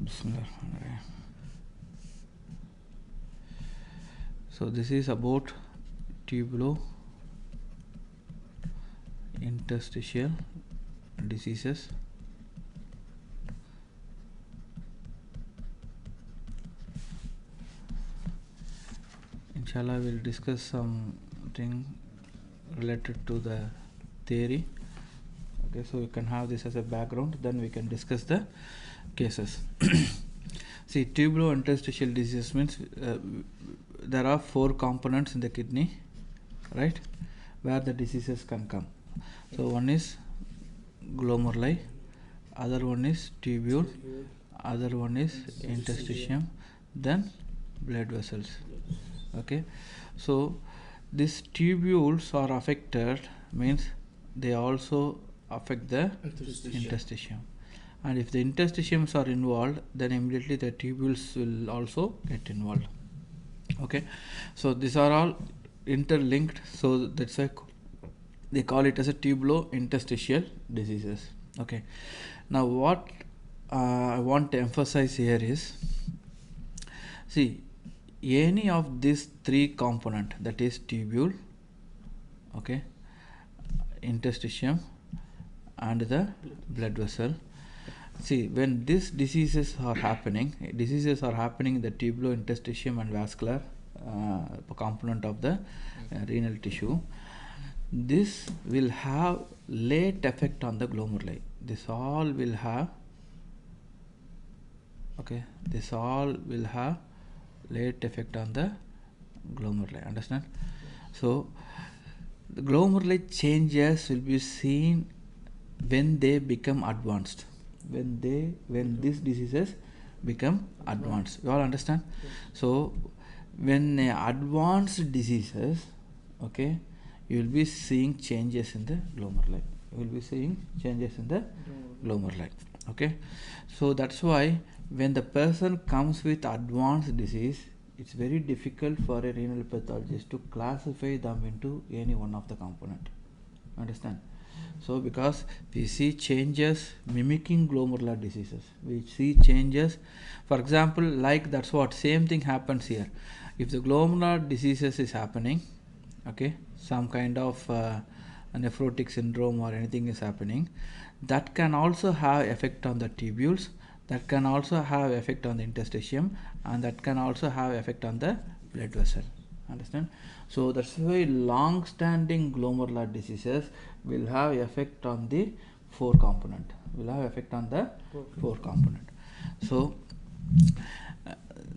Bismillah. So this is about tubulointerstitial diseases. Inshallah, we'll discuss something related to the theory. Okay, so you can have this as a background, then we can discuss the cases. See, tubulointerstitial disease means there are 4 components in the kidney, right, where the diseases can come. So one is glomeruli, other one is tubule, other one is interstitium, then blood vessels. Okay, so these tubules are affected means they also affect the interstitium, and if the interstitiums are involved, then immediately the tubules will also get involved. Okay, so these are all interlinked, so that's why they call it as a tubulointerstitial diseases. Okay, now what I want to emphasize here is, see, any of these 3 component, that is tubule, okay, interstitium and the blood vessel. See, when these diseases are happening in the tubulointerstitium and vascular component of the renal tissue, this will have late effect on the glomeruli. This all will have late effect on the glomeruli. Understand? So the glomeruli changes will be seen when they become advanced. When these diseases become advanced. You all understand? So when advanced diseases, okay, you will be seeing changes in the glomeruli. Okay, so that's why when the person comes with advanced disease, it's very difficult for a renal pathologist to classify them into any one of the component. Understand? So because we see changes mimicking glomerular diseases, we see changes, for example, like that's what same thing happens here. If the glomerular diseases is happening, okay, some kind of nephrotic syndrome or anything is happening, that can also have effect on the tubules, that can also have effect on the interstitium, and that can also have effect on the blood vessel. Understand? So that's why long standing glomerular diseases will have effect on the 4 component, so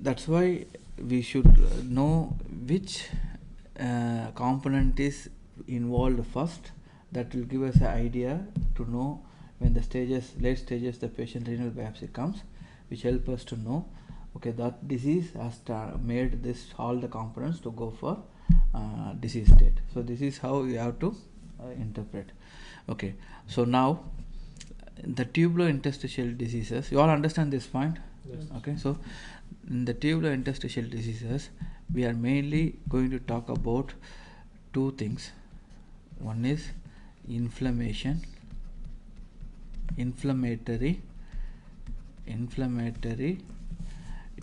that's why we should know which component is involved first. That will give us an idea to know when the late stages the patient renal biopsy comes, which help us to know, okay, that disease has made all the components to go for disease state. So this is how you have to interpret. Okay, so now the tubulointerstitial diseases, you all understand this point? Yes. Okay, so in the tubulointerstitial diseases, we are mainly going to talk about 2 things. One is inflammatory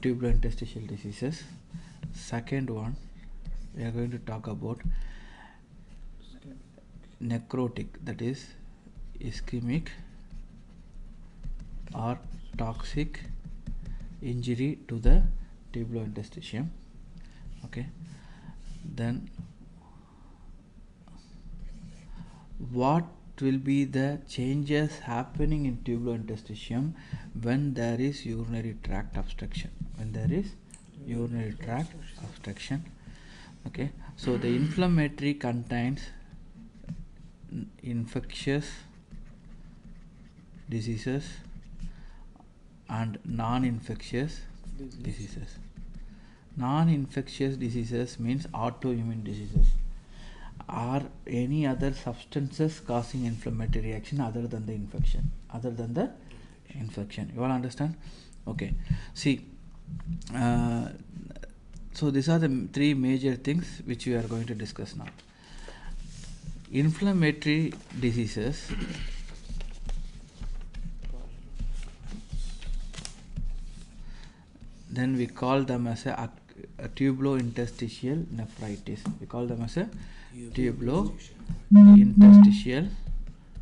tubulointerstitial diseases. Second one, we are going to talk about necrotic, that is ischemic or toxic injury to the tubulointerstitium. Okay, then what will be the changes happening in tubulointerstitium when there is urinary tract obstruction. Okay, so the inflammatory contains infectious diseases and non-infectious diseases. Non-infectious diseases means autoimmune diseases or any other substances causing inflammatory reaction other than the infection. You all understand? Okay, see, so these are the 3 major things which we are going to discuss now. Inflammatory diseases, then we call them as a tubulointerstitial nephritis. We call them as a tubulointerstitial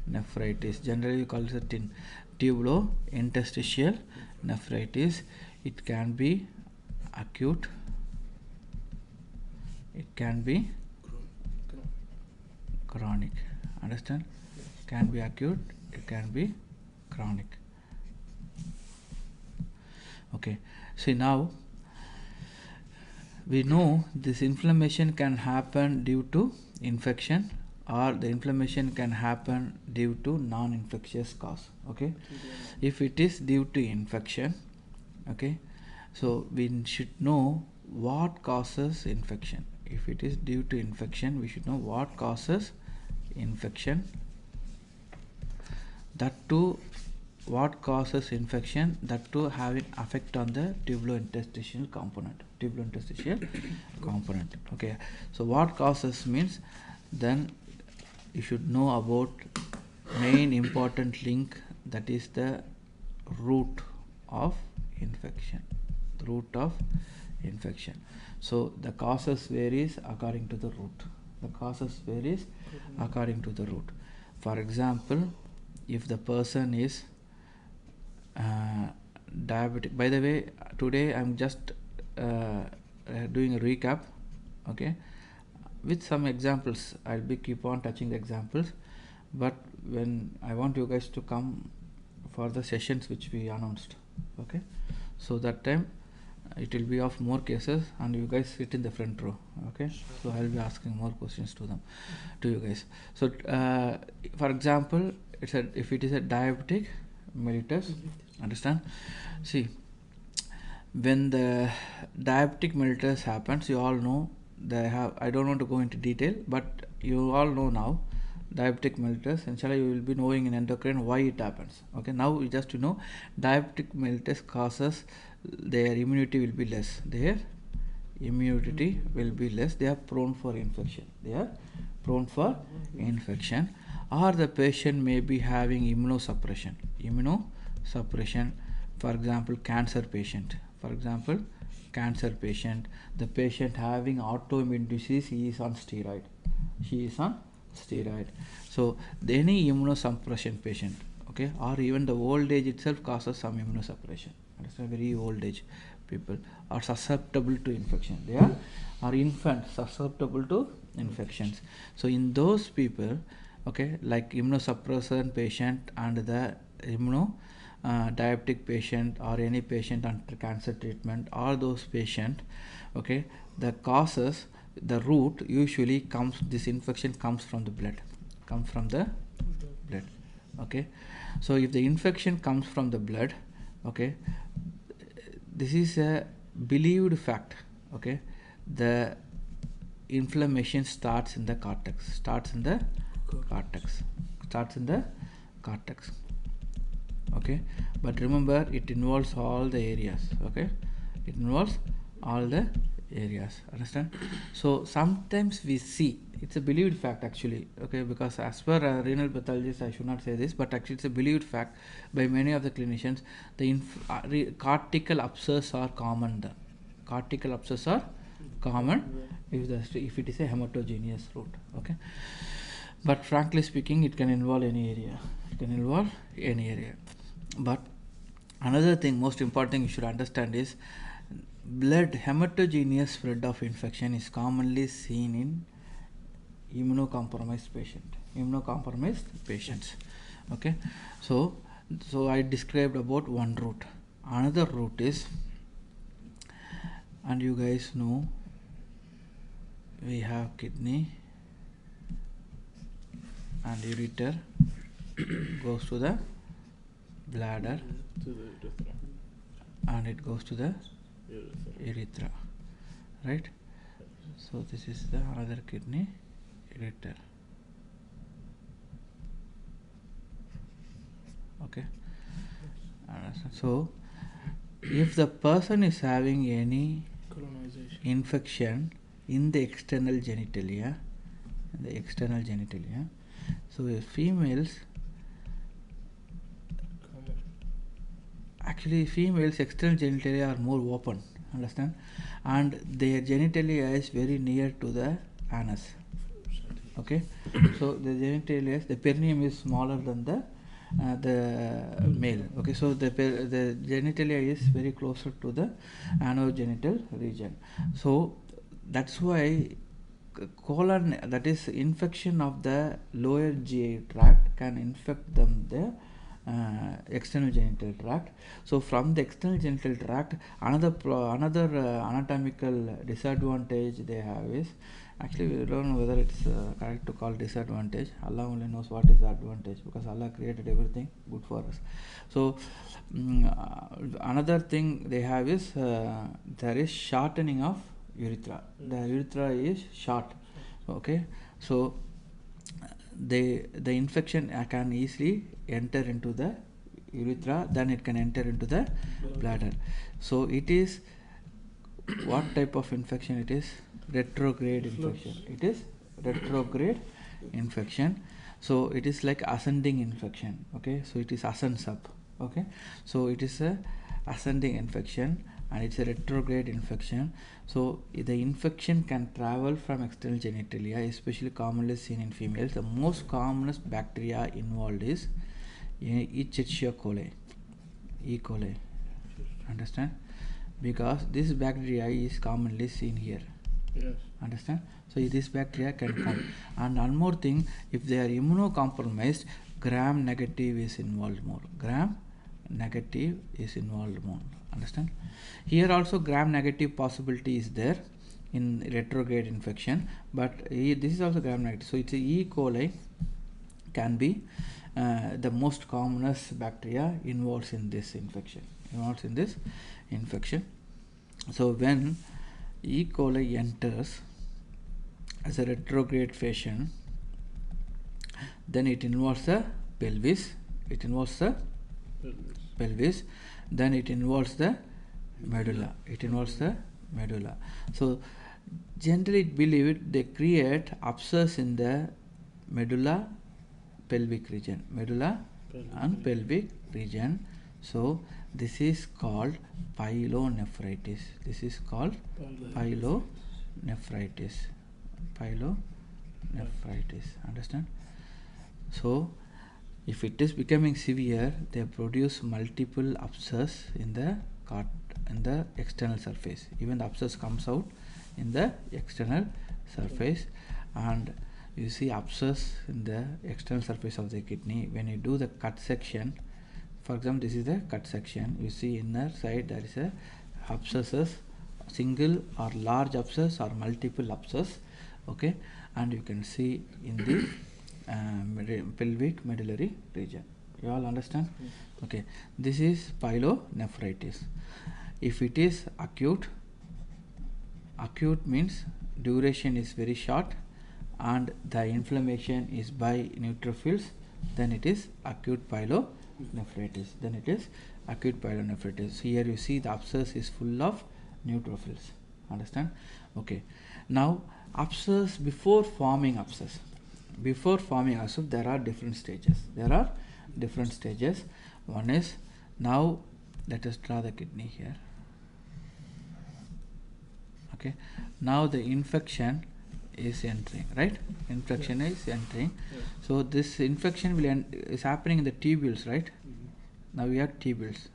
nephritis. Generally we call it a tubulointerstitial nephritis. It can be acute, it can be chronic. Understand? Can be acute, it can be chronic. Okay, see now we know this inflammation can happen due to infection, or the inflammation can happen due to non-infectious cause. Okay, if it is due to infection, okay, so we should know what causes infection. If it is due to infection, we should know what causes infection. That too, what causes infection, that too having effect on the tubulointerstitial component. Okay, so what causes means, then you should know about main important link, that is the root of infection. So the causes varies according to the root. For example, if the person is diabetic. By the way, today I'm just doing a recap, okay, with some examples. I'll be keep on touching the examples, but when I want you guys to come for the sessions which we announced, okay, so that time it will be of more cases and you guys sit in the front row, okay, so I'll be asking more questions to you guys. So for example, if it is a diabetic mellitus, understand, see, when the diabetic mellitus happens, you all know they have, I don't want to go into detail, but you all know now diabetic mellitus. Inshallah you will be knowing in endocrine why it happens. Okay, now just to know, diabetic mellitus causes their immunity will be less. They are prone for infection. Or the patient may be having immunosuppression. For example, cancer patient, the patient having autoimmune disease, he is on steroid. So any immunosuppression patient, okay, or even the old age itself causes some immunosuppression. Understand? Very old age people are susceptible to infection. They are infants susceptible to infections. So in those people, okay, like immunosuppressant patient and the diabetic patient, or any patient under cancer treatment, all those patient, okay, the causes, the root usually comes, this infection comes from the blood, okay. So if the infection comes from the blood, okay, this is a believed fact, okay, the inflammation starts in the cortex, okay, but remember it involves all the areas, okay, understand. So sometimes we see, it's a believed fact actually, okay, because as per a renal pathologist, I should not say this, but actually it's a believed fact by many of the clinicians, the cortical upsurge are common. If it is a hematogenous root, okay, but frankly speaking, it can involve any area. But another thing, most important thing you should understand is, blood hematogenous spread of infection is commonly seen in immunocompromised patients. Okay, so I described about one route. Another route is, and you guys know, we have kidney and ureter goes to the bladder and it goes to the urethra, right? So this is the another kidney, ureter. Okay, so if the person is having any infection in the external genitalia, so females actually females external genitalia are more open, understand, and their genitalia is very near to the anus. Okay, so the genitalia, the perineum is smaller than the male. Okay, so the genitalia is very closer to the anogenital region. So that's why colon, that is infection of the lower GI tract, can infect them the external genital tract. So from the external genital tract, another anatomical disadvantage they have is, actually we don't know whether it's correct to call disadvantage. Allah only knows what is the advantage, because Allah created everything good for us. So another thing they have is there is shortening of urethra. The urethra is short. Okay, so the infection can easily enter into the urethra, then it can enter into the bladder. So it is what type of infection it is? Retrograde infection. It is retrograde infection. So it is like ascending infection. Okay, so it is ascends up. Okay, so it is a ascending infection and it's a retrograde infection. So the infection can travel from external genitalia, especially commonly seen in females. The most commonest bacteria involved is Escherichia coli, E. coli. Understand? Because this bacteria is commonly seen here. Yes. Understand? So this bacteria can come. And one more thing, if they are immunocompromised, gram negative is involved more. Gram negative is involved more. Understand? Here also gram negative possibility is there in retrograde infection, but this is also gram negative. So it's a E. coli can be the most commonest bacteria involved in this infection. So when E. coli enters as a retrograde fashion, then it involves the pelvis. Then it involves the medulla. So generally believed they create abscess in the medulla pelvic region. And pelvic region. So this is called pyelonephritis. Understand? So if it is becoming severe, they produce multiple abscess in the external surface. Even the abscess comes out in the external surface, and you see abscess in the external surface of the kidney. When you do the cut section, for example, this is the cut section, you see inner side there is a abscesses, single or large abscess or multiple abscess. Okay, and you can see in the pelvic medullary region. You all understand? Okay, this is pyelonephritis. If it is acute means duration is very short and the inflammation is by neutrophils, then it is acute pyelonephritis. So here you see the abscess is full of neutrophils. Understand? Okay, now abscess, before forming abscess, there are different stages. One is, now let us draw the kidney here. Okay, now the infection is entering, right? Is entering. So this infection is happening in the tubules, right? Now we have tubules.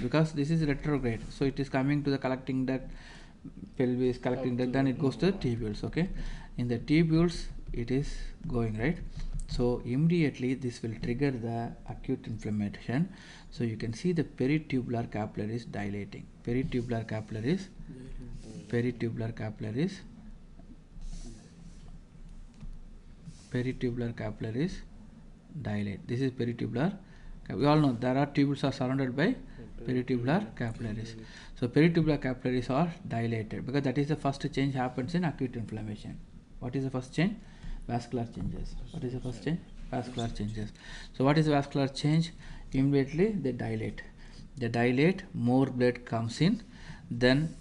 Because this is retrograde, so it is coming to the collecting duct, pelvis, collecting duct, then it goes to the tubules. Okay, in the tubules it is going, right? So immediately this will trigger the acute inflammation. So you can see the peritubular capillaries dilating. Peritubular capillaries dilate. This is peritubular. We all know there are tubules are surrounded by peritubular capillaries. So peritubular capillaries are dilated because that is the first change happens in acute inflammation. What is the first change? Vascular changes. So what is vascular change? Immediately they dilate. More blood comes in, then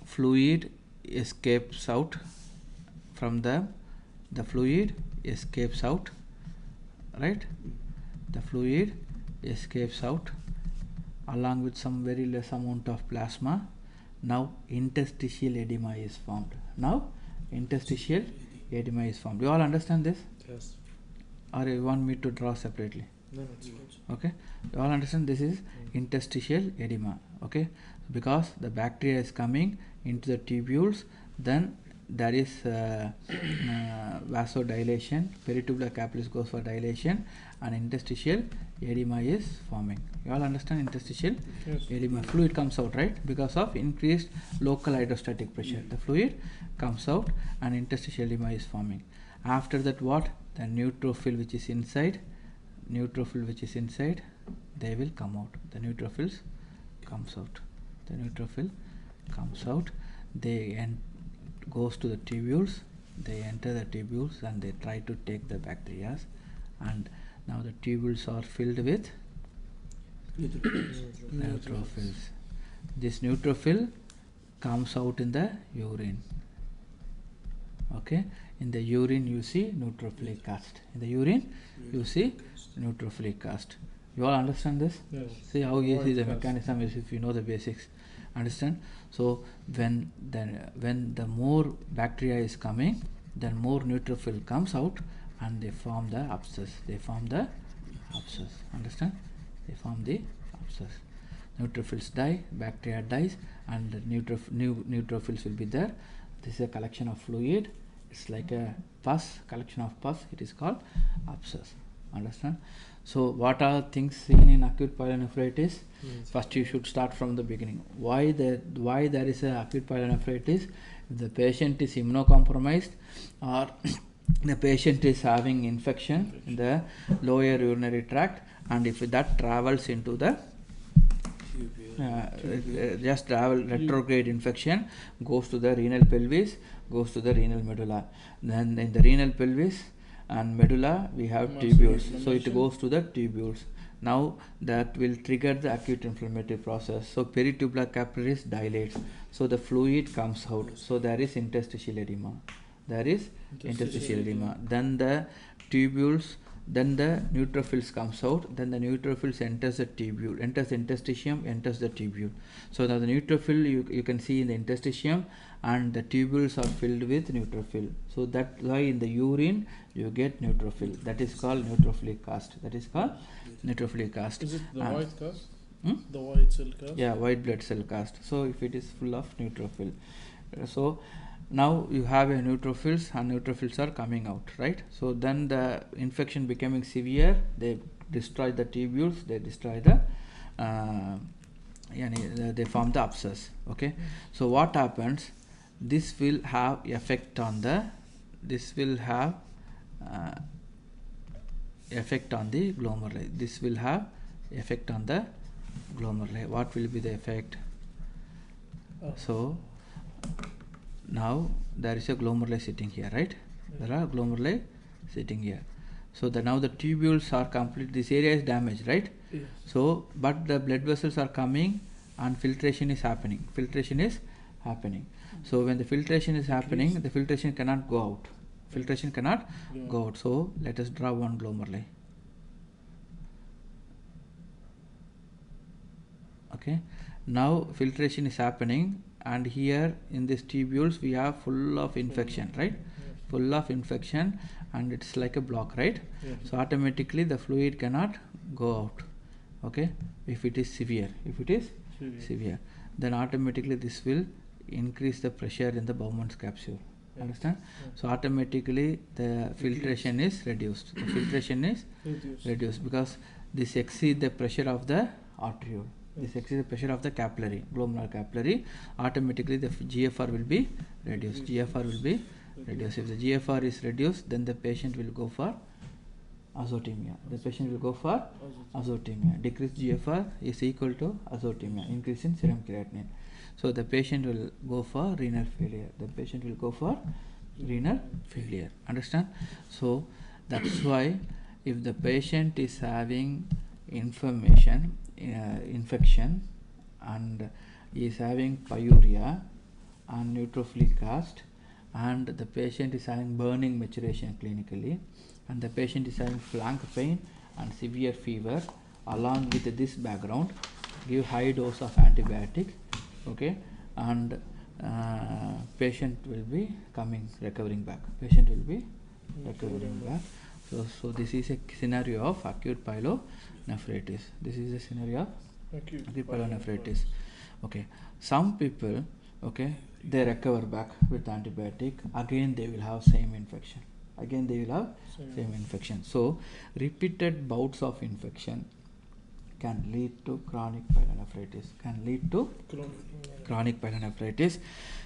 fluid escapes out from the fluid escapes out, right? The fluid escapes out along with some very less amount of plasma. Now interstitial edema is formed. Now interstitial edema is formed. You all understand this? Yes. Or you want me to draw separately? No, it's good. Okay, you all understand this is interstitial edema. Okay, because the bacteria is coming into the tubules, then there is vasodilation, peritubular capillaries goes for dilation, and interstitial edema is forming. You all understand interstitial edema? Fluid comes out, right? Because of increased local hydrostatic pressure, the fluid comes out and interstitial edema is forming. After that, what? The neutrophil which is inside, they will come out. The neutrophils comes out. The neutrophil comes out. They goes to the tubules. They enter the tubules and they try to take the bacteria. And now the tubules are filled with neutrophils. This neutrophil comes out in the urine. Okay, in the urine you see neutrophilic cast. In the urine you see neutrophilic cast. You all understand this? Yes. See how easy the mechanism is if you know the basics. Understand? So when the more bacteria is coming, then more neutrophil comes out and they form the abscess. Understand? They form the abscess. Neutrophils die, bacteria dies, and the new neutrophils will be there. This is a collection of fluid. It's like a pus, collection of pus. It is called abscess. Understand? So what are things seen in acute pyelonephritis? First you should start from the beginning. Why there is a acute pyelonephritis? If the patient is immunocompromised or the patient is having infection in the lower urinary tract, and if that travels into the just travel retrograde infection, goes to the renal pelvis, goes to the renal medulla. Then in the renal pelvis and medulla we have tubules, so it goes to the tubules. Now that will trigger the acute inflammatory process. So peritubular capillaries dilates, so the fluid comes out. So there is interstitial edema. Then the tubules, then the neutrophils comes out, then the neutrophils enters the tubule, enters the interstitium, enters the tubule. So now the neutrophil you can see in the interstitium, and the tubules are filled with neutrophil. So that's why in the urine you get neutrophil. That is called neutrophilic cast. Is it the white cast? The white cell cast? Yeah, white blood cell cast. So if it is full of neutrophil, so now you have a neutrophils and neutrophils are coming out, right? So then the infection becoming severe, they destroy the tubules, they destroy the they form the abscess. Okay, so what happens? This will have effect on the glomeruli. This will have effect on the glomeruli. What will be the effect? So now there is a glomeruli sitting here, right? There are glomeruli sitting here. So now the tubules are complete. This area is damaged, right? Yes. So but the blood vessels are coming and filtration is happening. So when the filtration is happening, the filtration cannot go out. So let us draw one glomeruli. Okay. Now filtration is happening, and here in these tubules we have full of infection, right? Full of infection, and it's like a block, right? So automatically the fluid cannot go out. Okay, if it is severe, then automatically this will increase the pressure in the Bowman's capsule. Understand? So automatically the filtration is reduced. Because this exceeds the pressure of the arteriole. This exceeds the pressure of the capillary, glomerular capillary. Automatically the GFR will be reduced. If the GFR is reduced, then the patient will go for azotemia. Decreased GFR is equal to azotemia, increase in serum creatinine. So the patient will go for renal failure. Understand? So that's why if the patient is having infection and is having pyuria and neutrophilic cast, and the patient is having burning maturation clinically, and the patient is having flank pain and severe fever, along with this background, give high dose of antibiotic, okay, and patient will be recovering back. Patient will be recovering back. So this is a scenario of acute pyelonephritis. This is a scenario of acute pyelonephritis. Okay, some people, okay, they recover back with antibiotic. Again, they will have same infection. Again, they will have same infection. So, repeated bouts of infection can lead to chronic pyelonephritis. Chronic pyelonephritis.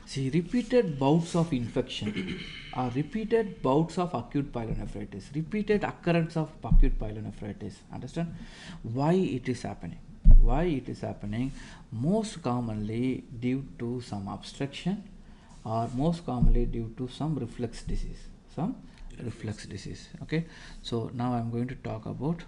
See, repeated bouts of infection or repeated bouts of acute pyelonephritis, repeated occurrence of acute pyelonephritis. Understand why it is happening? Why it is happening? Most commonly due to some obstruction, or most commonly due to some reflux disease. Reflux disease. Okay. So now I am going to talk about.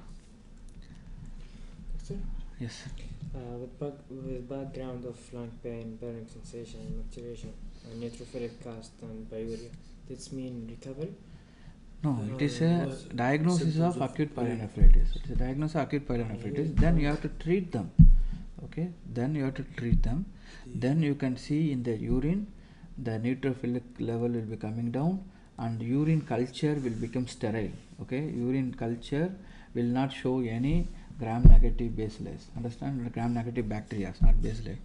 Yes. With background of lung pain, burning sensation, micturition, and neutrophilic cast and pyuria, this mean recovery? No, it is a diagnosis of acute pyelonephritis. It is a diagnosis of acute pyelonephritis. Then you have to treat them. Okay. Then you have to treat them. Then you can see in the urine, the neutrophilic level will be coming down, and urine culture will become sterile. Okay. Urine culture will not show any gram-negative bacillus. Understand? Gram-negative bacteria, not bacillus.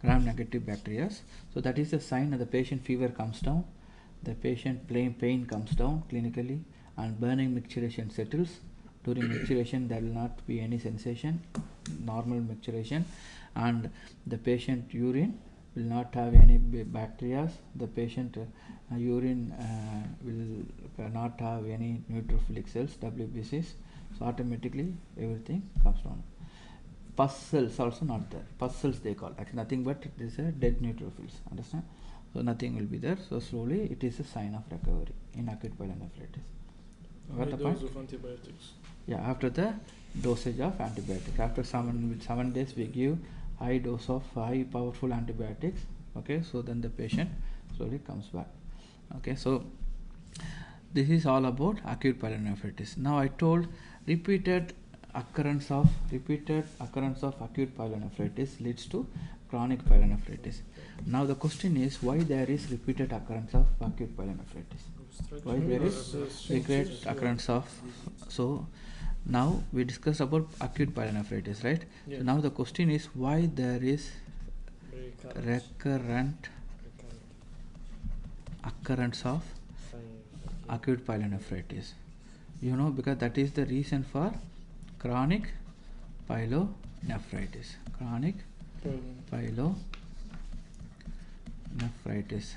Gram-negative bacteria. So that is a sign that the patient fever comes down, the patient pain comes down clinically, and burning micturition settles. During micturition, there will not be any sensation, normal micturition, and the patient urine will not have any bacteria. The patient urine will not have any neutrophilic cells, WBCs. So automatically everything comes down. Pus cells also not there. Pus cells they call. Actually nothing but it is a dead neutrophils. Understand? So nothing will be there. So slowly it is a sign of recovery in acute pyelonephritis. High dose of antibiotics. Yeah, after the dosage of antibiotics. After 7 days we give high dose of high powerful antibiotics. Okay, so then the patient slowly comes back. Okay, so this is all about acute pyelonephritis. Now I told repeated occurrence of acute pyelonephritis leads to chronic pyelonephritis. Now the question is why there is repeated occurrence of acute pyelonephritis? Why there is repeated occurrence of? So now we discussed about acute pyelonephritis, right? Yeah. So now the question is why there is recurrent occurrence of acute pyelonephritis. You know, because that is the reason for chronic pyelonephritis. Chronic pyelonephritis.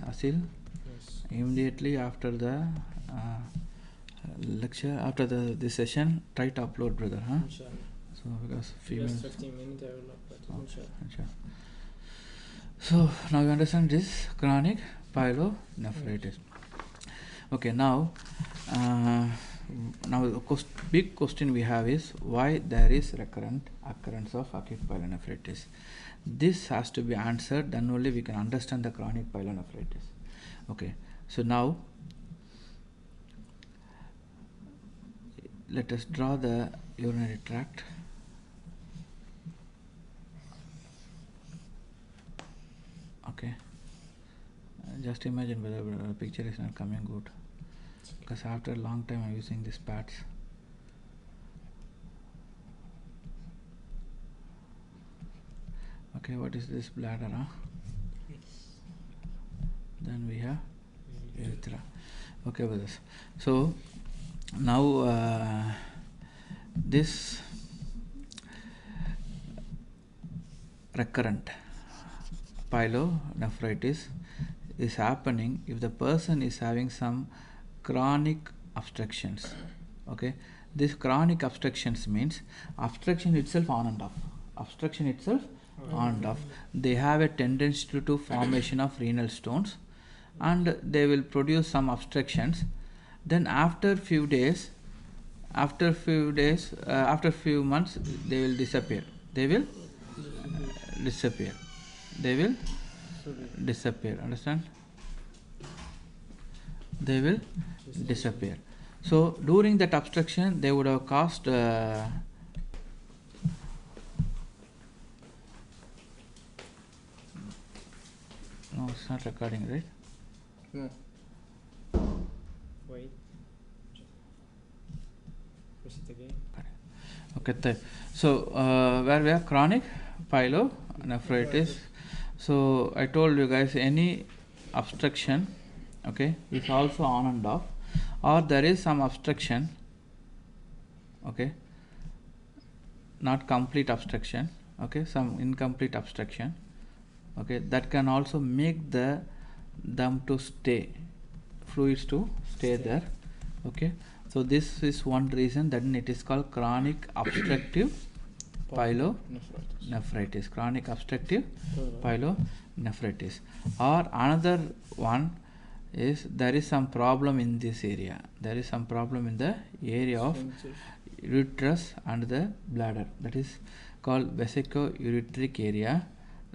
Asil, Yes. immediately after the lecture, after this session, try to upload, brother. Huh? Inshallah. So because females. Just 15 minutes I will upload. Inshallah. Inshallah. So now you understand this chronic pyelonephritis. Okay, now the big question we have is why there is recurrent occurrence of acute pyelonephritis. This has to be answered, then only we can understand the chronic pyelonephritis. Okay, so now let us draw the urinary tract. Okay, just imagine whether the picture is not coming good, because after a long time I'm using these pads. Okay, what is this bladder? Huh? Then we have urethra. Okay, brothers. So now this recurrent pyelonephritis is happening if the person is having some chronic obstructions. Okay, this chronic obstructions means obstruction itself on and off. Obstruction itself on and off. They have a tendency to formation of renal stones, and they will produce some obstructions. Then after few days, after few months, they will disappear. They will disappear. They will disappear. Understand? They will disappear. So during that obstruction, they would have caused No, it's not recording, right? No. Wait. Press it again. Okay, so where we have chronic pyelonephritis. So I told you guys any obstruction, okay, is also on and off, or there is some obstruction, okay, not complete obstruction, okay, some incomplete obstruction, okay, that can also make them to stay, fluids to stay there, okay. So this is one reason that it is called chronic obstructive pyelonephritis. Chronic obstructive pyelonephritis. Or another one is there is some problem in this area. There is some problem in the area of uterus and the bladder. That is called vesico-ureteric area.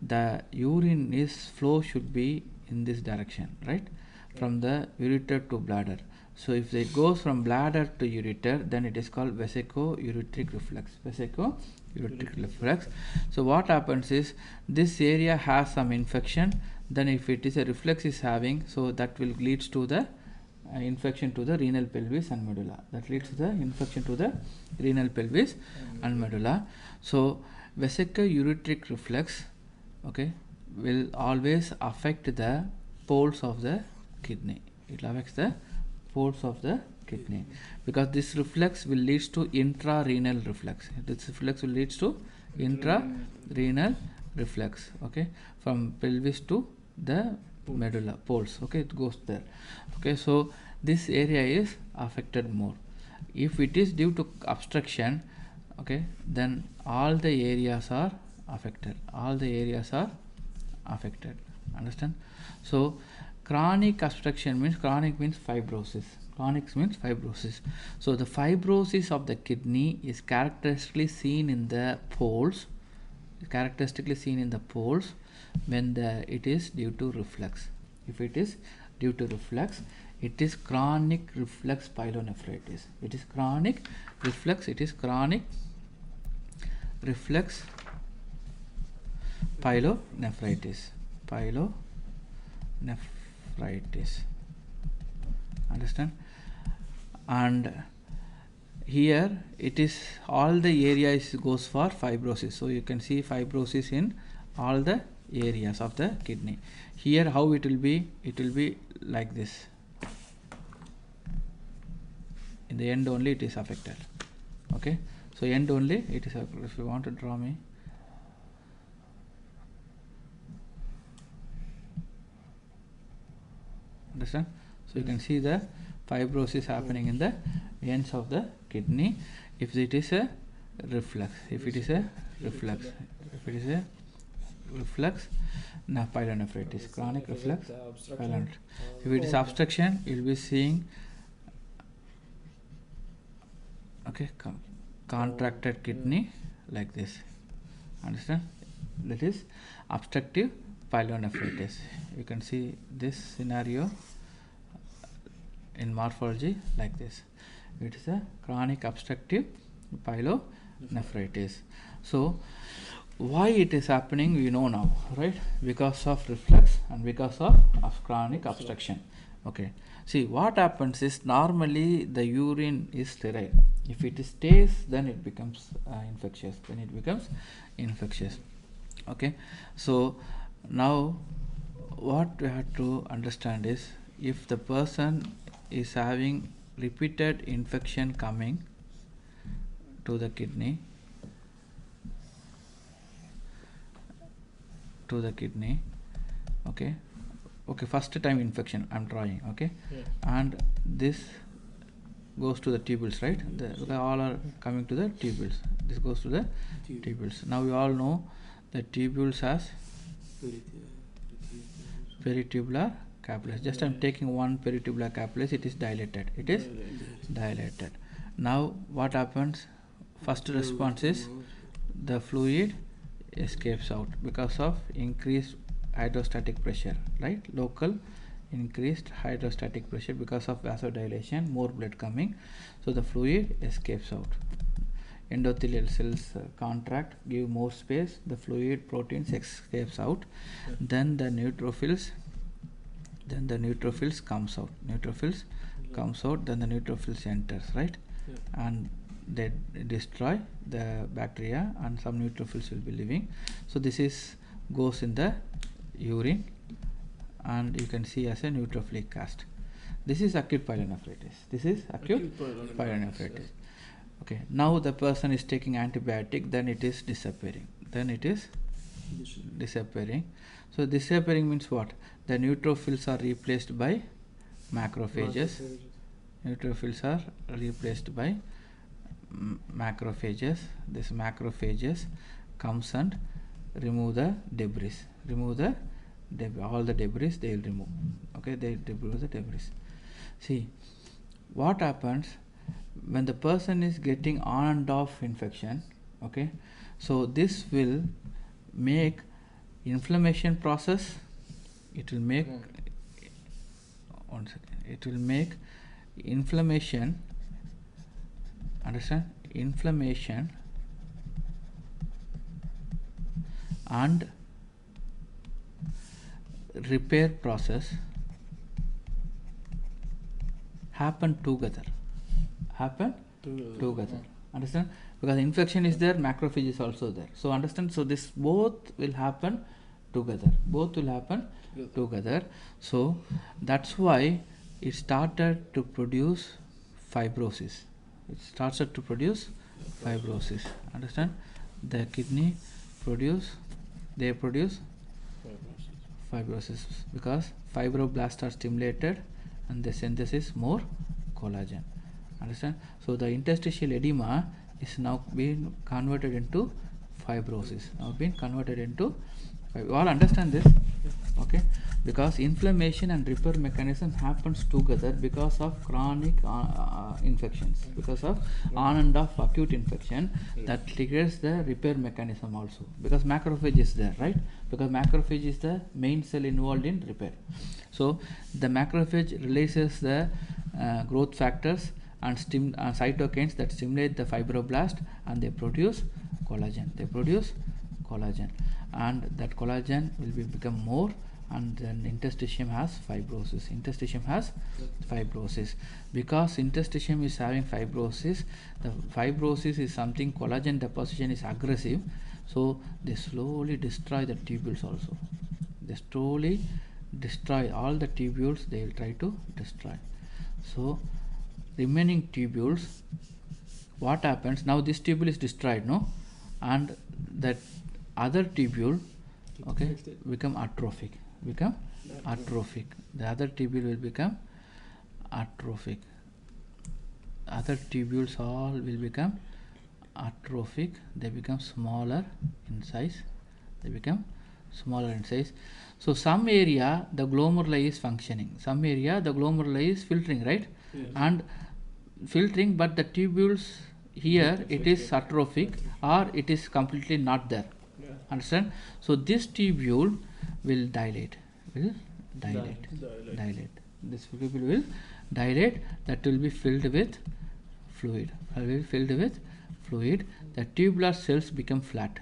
The urine flow should be in this direction, right? From the ureter to bladder. So if it goes from bladder to ureter, then it is called vesico-ureteric reflux. Vesico-ureteric reflux. So what happens is this area has some infection. Then if it is a reflux is having, so that will leads to the infection to the renal pelvis and medulla. That leads to the infection to the renal pelvis and medulla. So vesico-ureteric reflux, okay, will always affect the poles of the kidney. It affects the poles of the kidney because this reflux will leads to intrarenal reflux. This reflux will leads to intrarenal reflux, okay, from pelvis to the medulla poles, okay, it goes there, okay. So this area is affected more. If it is due to obstruction, okay, then all the areas are affected. Understand? So chronic obstruction means fibrosis. So the fibrosis of the kidney is characteristically seen in the poles. When it is due to reflux. If it is due to reflux, it is chronic reflux pyelonephritis. It is chronic reflux pyelonephritis. Understand? And here it is all the areas goes for fibrosis. So you can see fibrosis in all the areas of the kidney. Here how it will be like this. In the end only it is affected, okay. So end only it is affected. If you want to draw me, understand? So you can see the fibrosis happening in the ends of the kidney if it is a reflux. Pyelonephritis, chronic reflux pyelonephritis. If it is obstruction, you will be seeing, okay, contracted kidney like this. Understand? That is obstructive pyelonephritis. You can see this scenario in morphology like this. It is a chronic obstructive pyelonephritis. So why it is happening we know now, right? Because of reflux and because of chronic obstruction, okay. See what happens is normally the urine is sterile. If it stays, then it becomes infectious. Okay. So now what we have to understand is if the person is having repeated infection coming to the kidney, okay, first time infection I'm drawing, okay, and this goes to the tubules, right? They all are coming to the tubules. This goes to the tubules. Now we all know that tubules has peritubular capillus. Just I'm taking one peritubular capillus. It is dilated. Now what happens? First response is the fluid escapes out because of increased hydrostatic pressure, right? Local increased hydrostatic pressure because of vasodilation, more blood coming, so the fluid escapes out. endothelial cells contract, give more space, the fluid proteins escapes out, then the neutrophils comes out, comes out, then the neutrophils enters, right? And they destroy the bacteria and some neutrophils will be living. So this is goes in the urine and you can see as a neutrophilic cast. This is acute pyelonephritis. This is acute pyelonephritis. Okay, now the person is taking antibiotic, then it is disappearing. So disappearing means what? The neutrophils are replaced by macrophages. Neutrophils are replaced by macrophages. This macrophages comes and remove the debris. All the debris they will remove. Okay, they remove the debris. See, what happens when the person is getting on and off infection? Okay, so this will make inflammation process. It will make one second. It will make inflammation. Understand? Inflammation and repair process happen together. Understand? Because infection is there, macrophage is also there. So understand? So this both will happen together. So that's why it started to produce fibrosis. Understand? The kidney produce fibrosis because fibroblasts are stimulated and they synthesis more collagen. Understand? So the interstitial edema is now being converted into fibrosis. You all understand this? Okay, because inflammation and repair mechanism happens together because of chronic infections, because of on and off acute infection that triggers the repair mechanism also, because macrophage is there, right? Because macrophage is the main cell involved in repair. So the macrophage releases the growth factors and cytokines that stimulate the fibroblast and they produce collagen. And that collagen will become more, and then interstitium has fibrosis. Because interstitium is having fibrosis, the fibrosis is something, collagen deposition is aggressive, so they slowly destroy the tubules also. They slowly destroy all the tubules, they will try to destroy. So remaining tubules, what happens now? This tubule is destroyed, no, and that other tubule, okay, become atrophic. The other tubule will become atrophic. Other tubules all will become atrophic. They become smaller in size. So some area the glomeruli is functioning. Some area the glomeruli is filtering, right? And filtering, but the tubules here it is atrophic or it is completely not there. Understand? So this tubule will dilate. This tubule will dilate. That will be filled with fluid. The tubular cells become flat.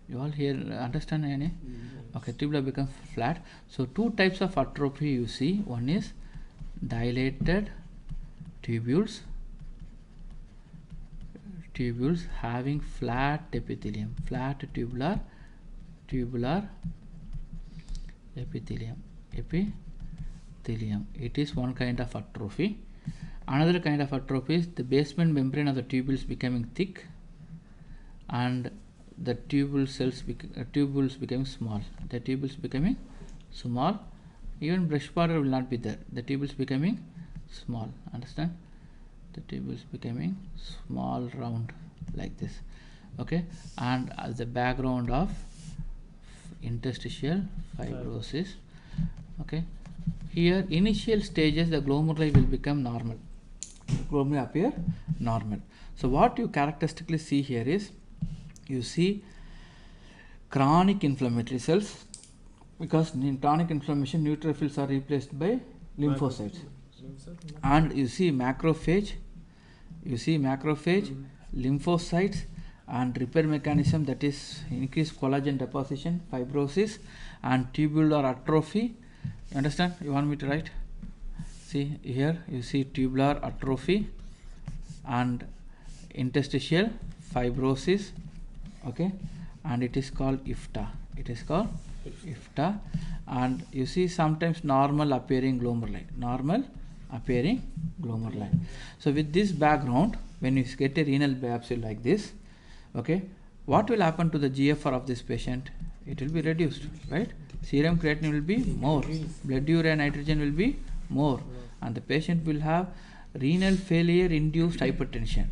You all here understand any? Okay, tubular become flat. So two types of atrophy you see. One is dilated tubules having flat epithelium, flat tubular epithelium. It is one kind of atrophy. Another kind of atrophy is the basement membrane of the tubules becoming thick and the tubules becoming small. The tubules becoming small. Even brush border will not be there. The tubules becoming small. Understand? The tubules becoming small, round, like this. Okay, and as the background of interstitial fibrosis. Okay, here initial stages the glomeruli will become normal. Glomeruli appear normal. So what you characteristically see here is, you see chronic inflammatory cells, because in chronic inflammation neutrophils are replaced by lymphocytes. and you see macrophage, lymphocytes, and repair mechanism, that is increased collagen deposition, fibrosis, and tubular atrophy. You understand? You want me to write? See here, you see tubular atrophy and interstitial fibrosis, okay, and it is called IFTA. It is called IFTA, and you see sometimes normal appearing glomeruli. So with this background, when you get a renal biopsy like this, okay, what will happen to the GFR of this patient? It will be reduced, right? Serum creatinine will be more, blood urea nitrogen will be more, and the patient will have renal failure induced hypertension.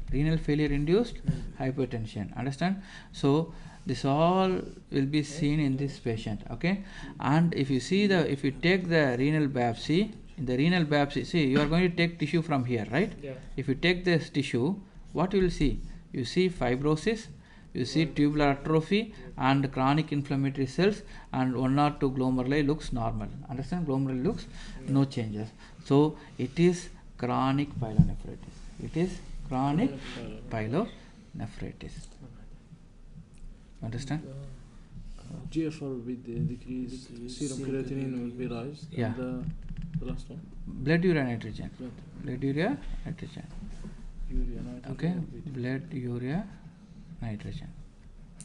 Understand? So this all will be seen in this patient, okay? And if you take the renal biopsy, in the renal biopsy, see, you are going to take tissue from here, right? Yeah. If you take this tissue, what you will see? You see fibrosis, you see tubular atrophy and chronic inflammatory cells, and 1 or 2 glomeruli looks normal. Understand? Glomeruli looks no changes. So it is chronic pyelonephritis. Understand? GFR will be decreased, serum creatinine will be raised, Yeah. and the last one? Blood urea nitrogen. Urea Okay, nitrogen. blood urea nitrogen.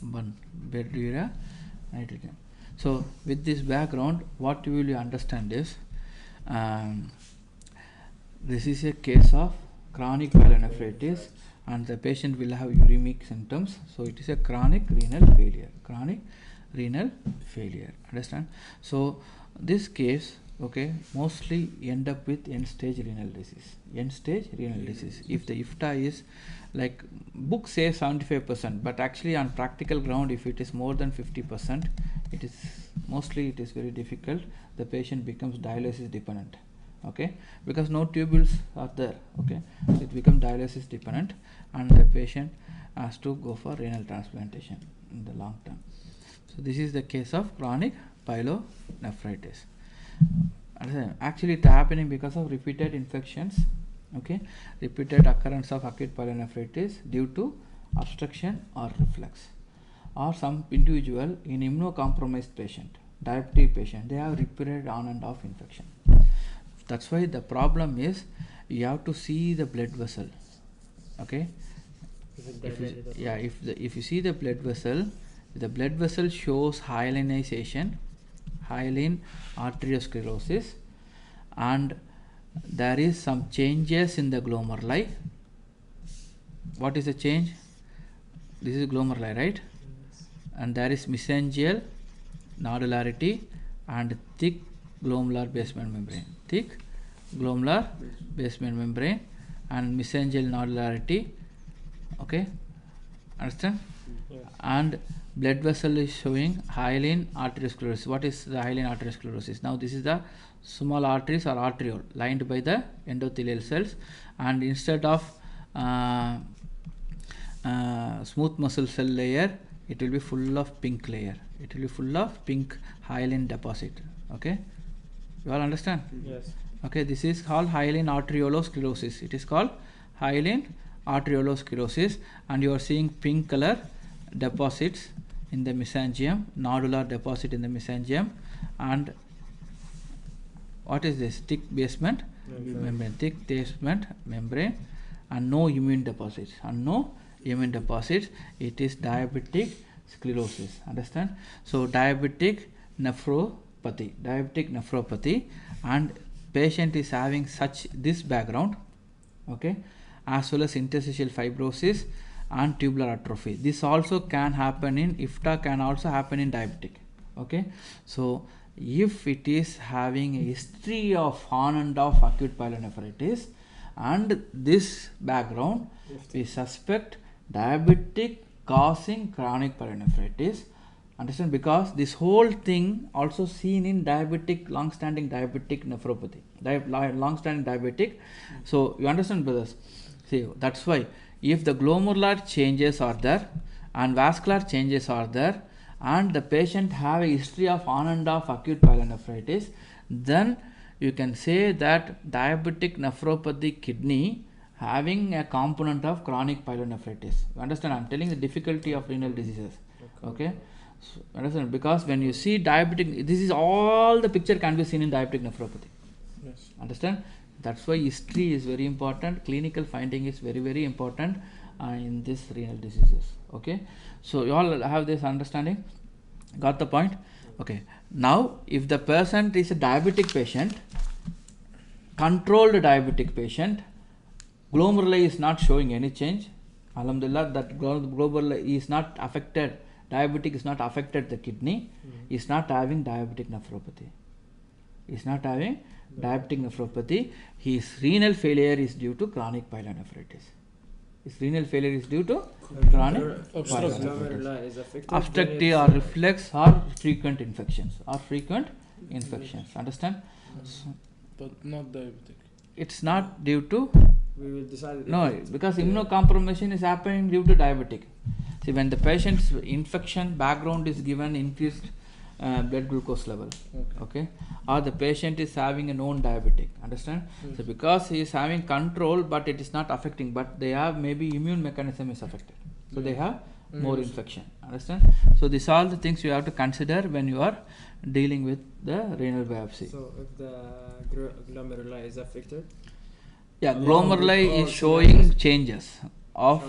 Blood urea nitrogen. So with this background, what you will understand is, this is a case of chronic pyelonephritis, and the patient will have uremic symptoms. So it is a chronic renal failure. Understand? So this case, okay, mostly end up with end-stage renal disease. If the IFTA is, like book says 75%, but actually on practical ground, if it is more than 50%, it is very difficult. The patient becomes dialysis dependent, okay, because no tubules are there, okay. It becomes dialysis dependent, and the patient has to go for renal transplantation in the long term. So this is the case of chronic pyelonephritis. Actually it is happening because of repeated infections, okay, repeated occurrence of acute pyelonephritis due to obstruction or reflux, or some individual in immunocompromised patient, diabetic patient, they have repeated on and off infection. That's why the problem is you have to see the blood vessel, okay. If you see the blood vessel, the blood vessel shows hyalinization, hyaline arteriosclerosis, and there is some changes in the glomeruli. What is the change? This is glomeruli, right? And there is mesangial nodularity and thick glomerular basement membrane. And mesangial nodularity, okay, understand? Yes. And blood vessel is showing hyaline arteriosclerosis. What is the hyaline arteriosclerosis? Now this is the small arteries or arteriole lined by the endothelial cells, and instead of smooth muscle cell layer, it will be full of pink layer. It will be full of pink hyaline deposit, okay. You all understand? Yes. Okay, this is called hyaline arteriolosclerosis. It is called hyaline arteriolosclerosis, and you are seeing pink color deposits in the mesangium, nodular deposit in the mesangium, and what is this? Thick basement membrane, and no immune deposits. It is diabetic sclerosis. Understand? So diabetic nephropathy, and patient is having this background, okay, as well as interstitial fibrosis and tubular atrophy. This also can happen in IFTA, can also happen in diabetic, okay. So if it is having a history of on and off acute pyelonephritis and this background, we suspect diabetic causing chronic pyelonephritis. Understand? Because this whole thing also seen in diabetic, long-standing diabetic nephropathy, long-standing diabetic. So you understand, brothers? See, that's why if the glomerular changes are there and vascular changes are there, and the patient have a history of on and off acute pyelonephritis, then you can say that diabetic nephropathy kidney having a component of chronic pyelonephritis. You understand? I'm telling the difficulty of renal diseases. Okay. So, understand? Because when you see diabetic, this is all the picture can be seen in diabetic nephropathy. Yes. Understand? That's why history is very important. Clinical finding is very, very important in this renal diseases. Okay. So you all have this understanding. Got the point? Okay. Now, if the patient is a diabetic patient, controlled diabetic patient, glomeruli is not showing any change. Alhamdulillah, that glomeruli is not affected. Diabetic is not affected the kidney. Is not having diabetic nephropathy. Is not having diabetic nephropathy. His renal failure is due to chronic pyelonephritis. His renal failure is due to chronic pyelonephritis. Obstructive or reflex or frequent infections. Understand? So, but not diabetic. it's not due to. We will decide. No, because immunocompromission is happening due to diabetic. See, when the patient's infection background is given increased blood glucose level, okay, or the patient is having a known diabetic, understand? So because he is having control, but it is not affecting, but they have maybe immune mechanism is affected, so they have more infection, understand? So these are all the things you have to consider when you are dealing with the renal biopsy. So if the glomeruli is affected, glomeruli is showing changes of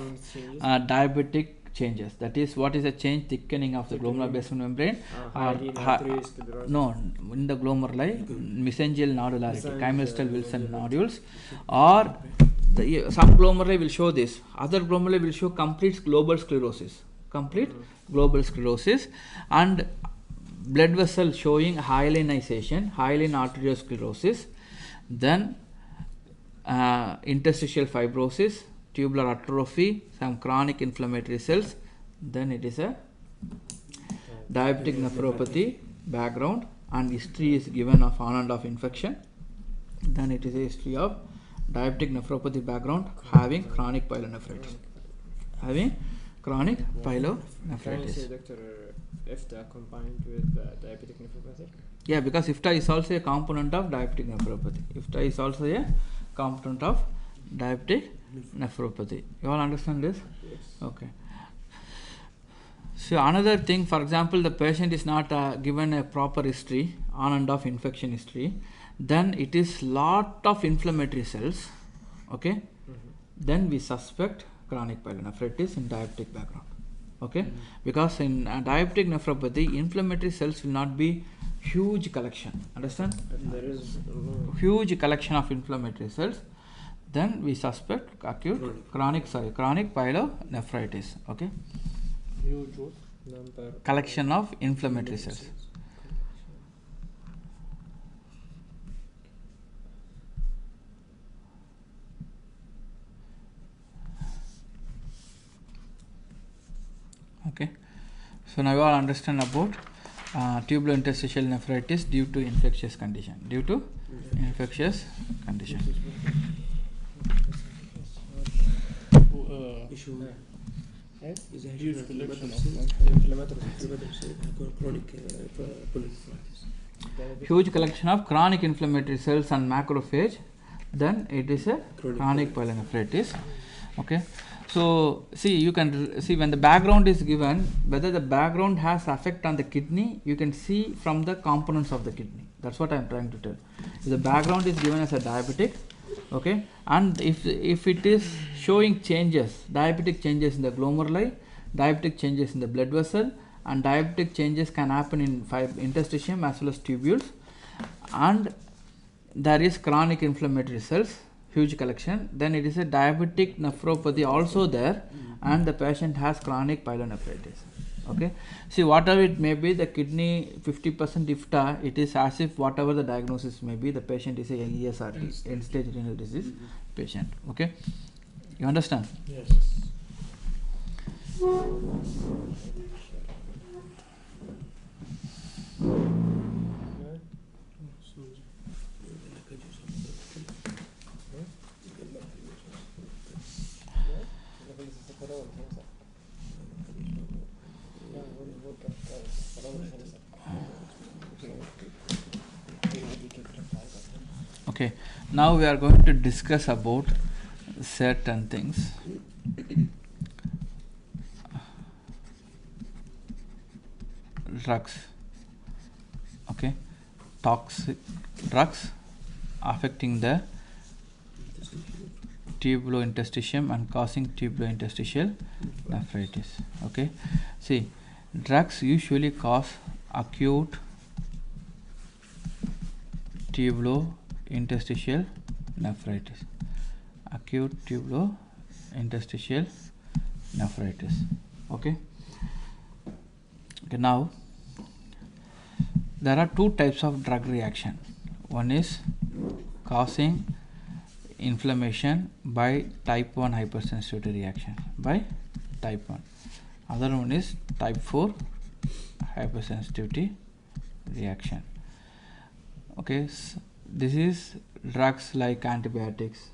diabetic changes. That is, what is a change? Thickening of the glomerular basement membrane, in the glomeruli, mesangial nodularity, chimeristal Wilson nodules, or some glomeruli will show this. Other glomeruli will show complete global sclerosis, and blood vessel showing hyalinization, hyaline arteriosclerosis, then interstitial fibrosis, tubular atrophy, some chronic inflammatory cells, then it is a diabetic nephropathy background, and history is given of on and off infection. Then it is a history of diabetic nephropathy background having chronic pyelonephritis. Doctor, IFTA combined with diabetic nephropathy? Yeah, because IFTA is also a component of diabetic nephropathy. IFTA is also a component of diabetic nephropathy. You all understand this? Yes. Okay. So another thing, for example, the patient is not given a proper history, on and off infection history, then it is lot of inflammatory cells, okay? Then we suspect chronic pyelonephritis in diabetic background, okay? Because in diabetic nephropathy, inflammatory cells will not be huge collection, understand? There is huge collection of inflammatory cells. Then we suspect chronic pyelonephritis, okay? Huge collection of inflammatory cells. Okay, so now you all understand about tubulointerstitial nephritis due to infectious condition. is a huge collection of huge collection of chronic inflammatory cells and macrophage, then it is a chronic pyelonephritis. Okay, so see, you can see when the background is given, whether the background has effect on the kidney, you can see from the components of the kidney. That's what I am trying to tell. If the background is given as a diabetic, okay, and if it is showing changes, diabetic changes in the glomeruli, diabetic changes in the blood vessel, and diabetic changes can happen in interstitium as well as tubules, and there is chronic inflammatory cells, huge collection, then it is a diabetic nephropathy also there, and the patient has chronic pyelonephritis. Okay, see, whatever it may be, the kidney 50% IFTA, it is as if whatever the diagnosis may be, the patient is a ESRD, end stage renal disease patient. Okay, you understand? Yes. Okay, now we are going to discuss about certain things. Drugs, okay, toxic drugs affecting the tubulointerstitium and causing tubulointerstitial nephritis. Okay, see, drugs usually cause acute tubulointerstitial nephritis. Acute tubulointerstitial nephritis. Okay. Okay, now there are two types of drug reaction. One is causing inflammation by type 1 hypersensitivity reaction by type 1. Other one is type 4 hypersensitivity reaction. Okay, so this is drugs like antibiotics,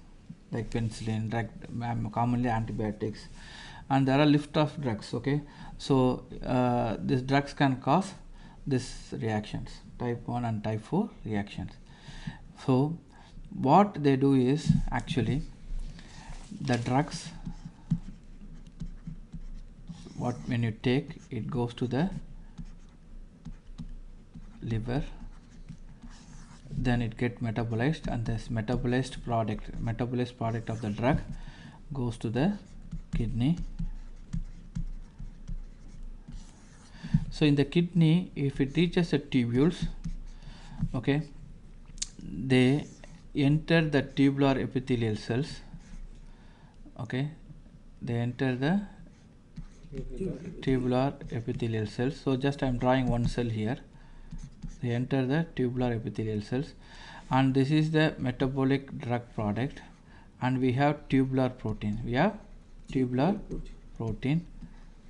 like penicillin, commonly antibiotics, and there are list of drugs. Okay, so these drugs can cause these reactions, type 1 and type 4 reactions. So what they do is, actually the drugs, what when you take, it goes to the liver, then it get metabolized, and this metabolized product of the drug goes to the kidney. So in the kidney, if it reaches the tubules, okay, they enter the tubular epithelial cells. Okay, they enter the tubular epithelial cells. So just I am drawing one cell here. They enter the tubular epithelial cells, and this is the metabolic drug product, and we have tubular protein.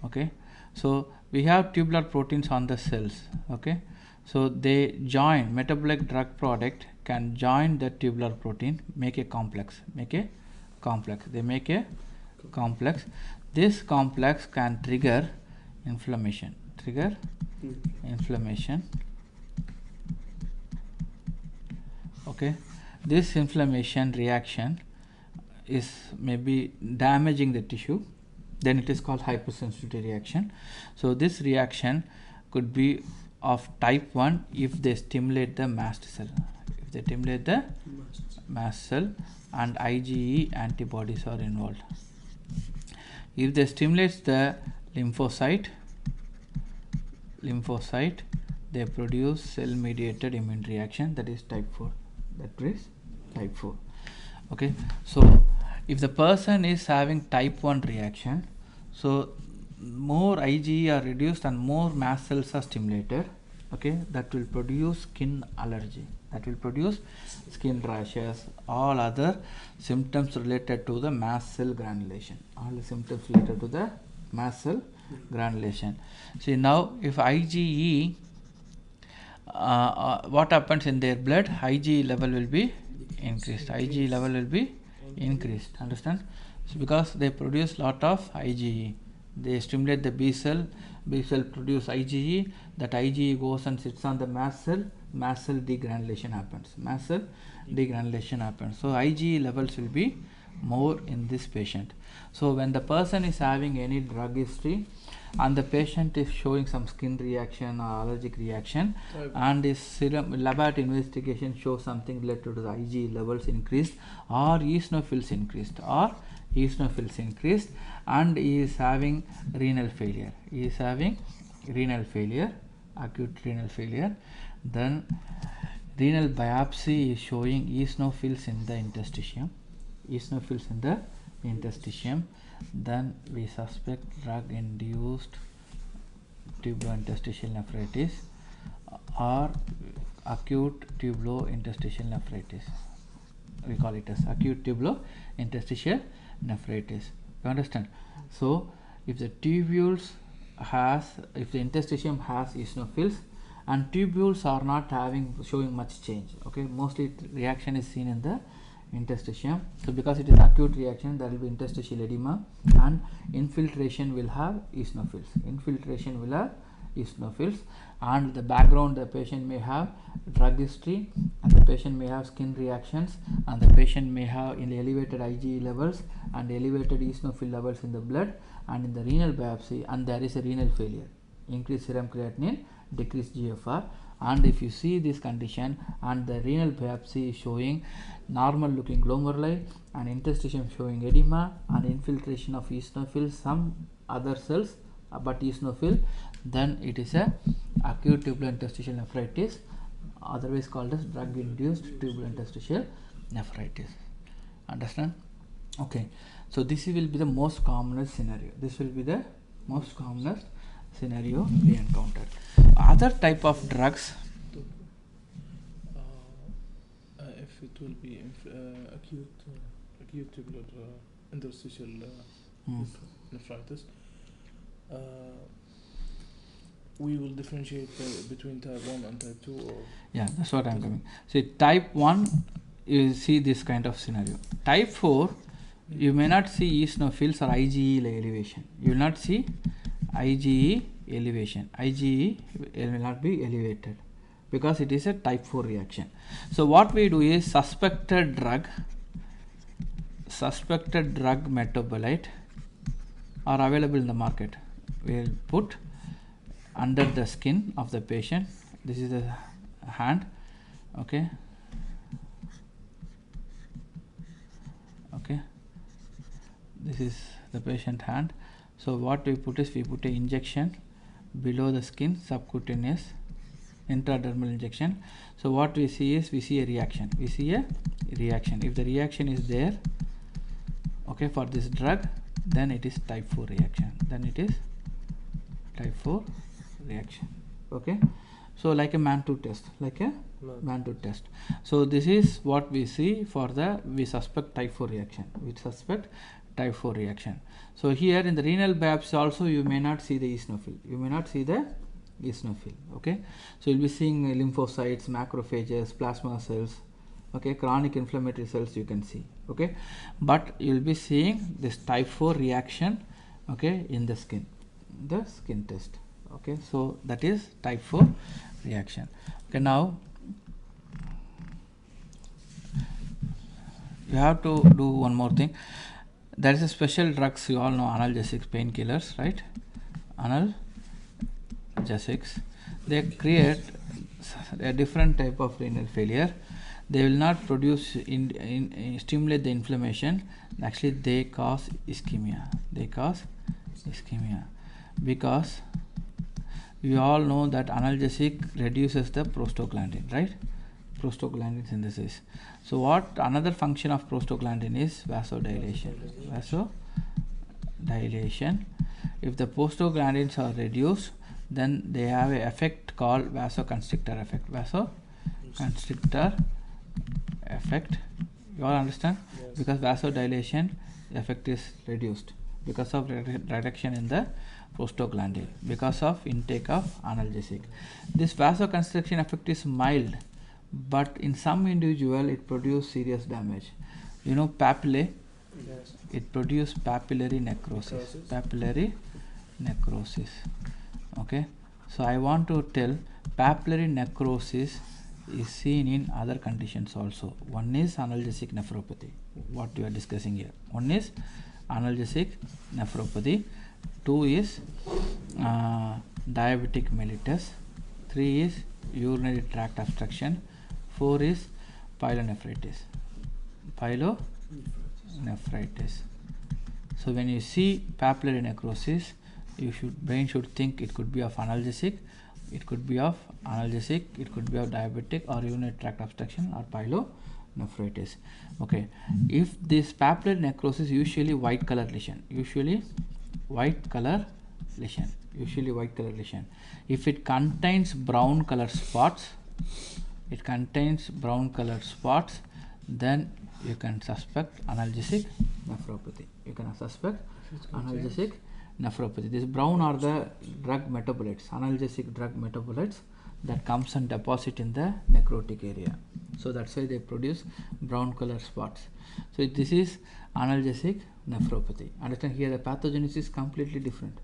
Okay, so we have tubular proteins on the cells. Okay, so they join, metabolic drug product can join the tubular protein, make a complex. They make a complex. This complex can trigger inflammation. Okay, this inflammation reaction is maybe damaging the tissue, then it is called hypersensitivity reaction. So this reaction could be of type 1 if they stimulate the mast cell. If they stimulate the mast cell and IgE antibodies are involved. If they stimulate the lymphocyte, they produce cell mediated immune reaction, that is type 4. Okay, so if the person is having type 1 reaction, so more IgE are reduced and more mast cells are stimulated. Okay, that will produce skin allergy, that will produce skin rashes, all other symptoms related to the mast cell granulation, See, now if IgE, what happens in their blood, IgE level will be increased. Understand? So because they produce lot of IgE, they stimulate the B cell produce IgE, that IgE goes and sits on the mast cell degranulation happens. So IgE levels will be more in this patient. So when the person is having any drug history and the patient is showing some skin reaction or allergic reaction, and his serum laboratory investigation shows something related to the IgE levels increased or eosinophils increased, and he is having renal failure, acute renal failure, then renal biopsy is showing eosinophils in the interstitium, then we suspect drug induced tubulointerstitial nephritis or acute tubulointerstitial nephritis. We call it as acute tubulointerstitial nephritis. You understand? So if the interstitium has eosinophils and tubules are not showing much change, okay, mostly reaction is seen in the interstitium. So because it is acute reaction, there will be interstitial edema and infiltration will have eosinophils. eosinophils, and the background the patient may have drug history, and the patient may have skin reactions, and the patient may have in elevated IgE levels and elevated eosinophil levels in the blood and in the renal biopsy, and there is a renal failure, increased serum creatinine, decreased GFR. And if you see this condition and the renal biopsy is showing normal looking glomeruli and interstitium showing edema and infiltration of eosinophil, some other cells but eosinophil, then it is a acute tubular interstitial nephritis, otherwise called as drug induced tubular interstitial nephritis. Understand? Okay, so this will be the most commonest scenario. This will be the most commonest scenario we encountered. Other type of drugs, if it will be acute tubular interstitial nephritis, we will differentiate between type 1 and type 2, or yeah, that's what I'm coming. See, type 1 you see this kind of scenario. Type 4 you may not see eosinophils or IgE elevation. You will not see IgE elevation. IgE will not be elevated because it is a type 4 reaction. So what we do is suspected drug metabolite are available in the market. We will put under the skin of the patient. This is the hand, okay, this is the patient hand. So what we put is, we put a injection below the skin, subcutaneous intradermal injection. So what we see is, we see a reaction. If the reaction is there, okay, for this drug, then it is type 4 reaction. Okay, so like a Mantoux test, So this is what we see for we suspect type 4 reaction. So here in the renal biopsy also you may not see the eosinophil. Okay, so you'll be seeing lymphocytes, macrophages, plasma cells, okay, chronic inflammatory cells you can see, okay, but you'll be seeing this type 4 reaction, okay, in the skin test. Okay, so that is type 4 reaction. Okay, now you have to do one more thing. There is a special drugs, you all know, analgesics, painkillers, right? Analgesics, they create a different type of renal failure. They will not produce stimulate the inflammation. Actually they cause ischemia. Because we all know that analgesic reduces the prostaglandin, right? Prostaglandin synthesis. So what another function of prostaglandin is vasodilation. If the prostaglandins are reduced, then they have an effect called vasoconstrictor effect. You all understand? Yes. Because vasodilation effect is reduced because of reduction in the prostaglandin, because of intake of analgesic. This vasoconstriction effect is mild, but in some individual it produces serious damage. You know papillae? Yes. It produces papillary necrosis. Okay, so I want to tell papillary necrosis is seen in other conditions also. One is analgesic nephropathy, what we are discussing here. One is analgesic nephropathy. 2 is diabetic mellitus. 3 is urinary tract obstruction. 4 is pyelonephritis. So when you see papillary necrosis, brain should think it could be of analgesic, it could be of diabetic or urinary tract obstruction or pyelonephritis. Okay, if this papillary necrosis, usually white color lesion. If it contains brown color spots, then you can suspect analgesic nephropathy. This brown are the drug metabolites, analgesic drug metabolites that comes and deposit in the necrotic area. So that's why they produce brown color spots. So this is analgesic nephropathy. Understand, here the pathogenesis is completely different.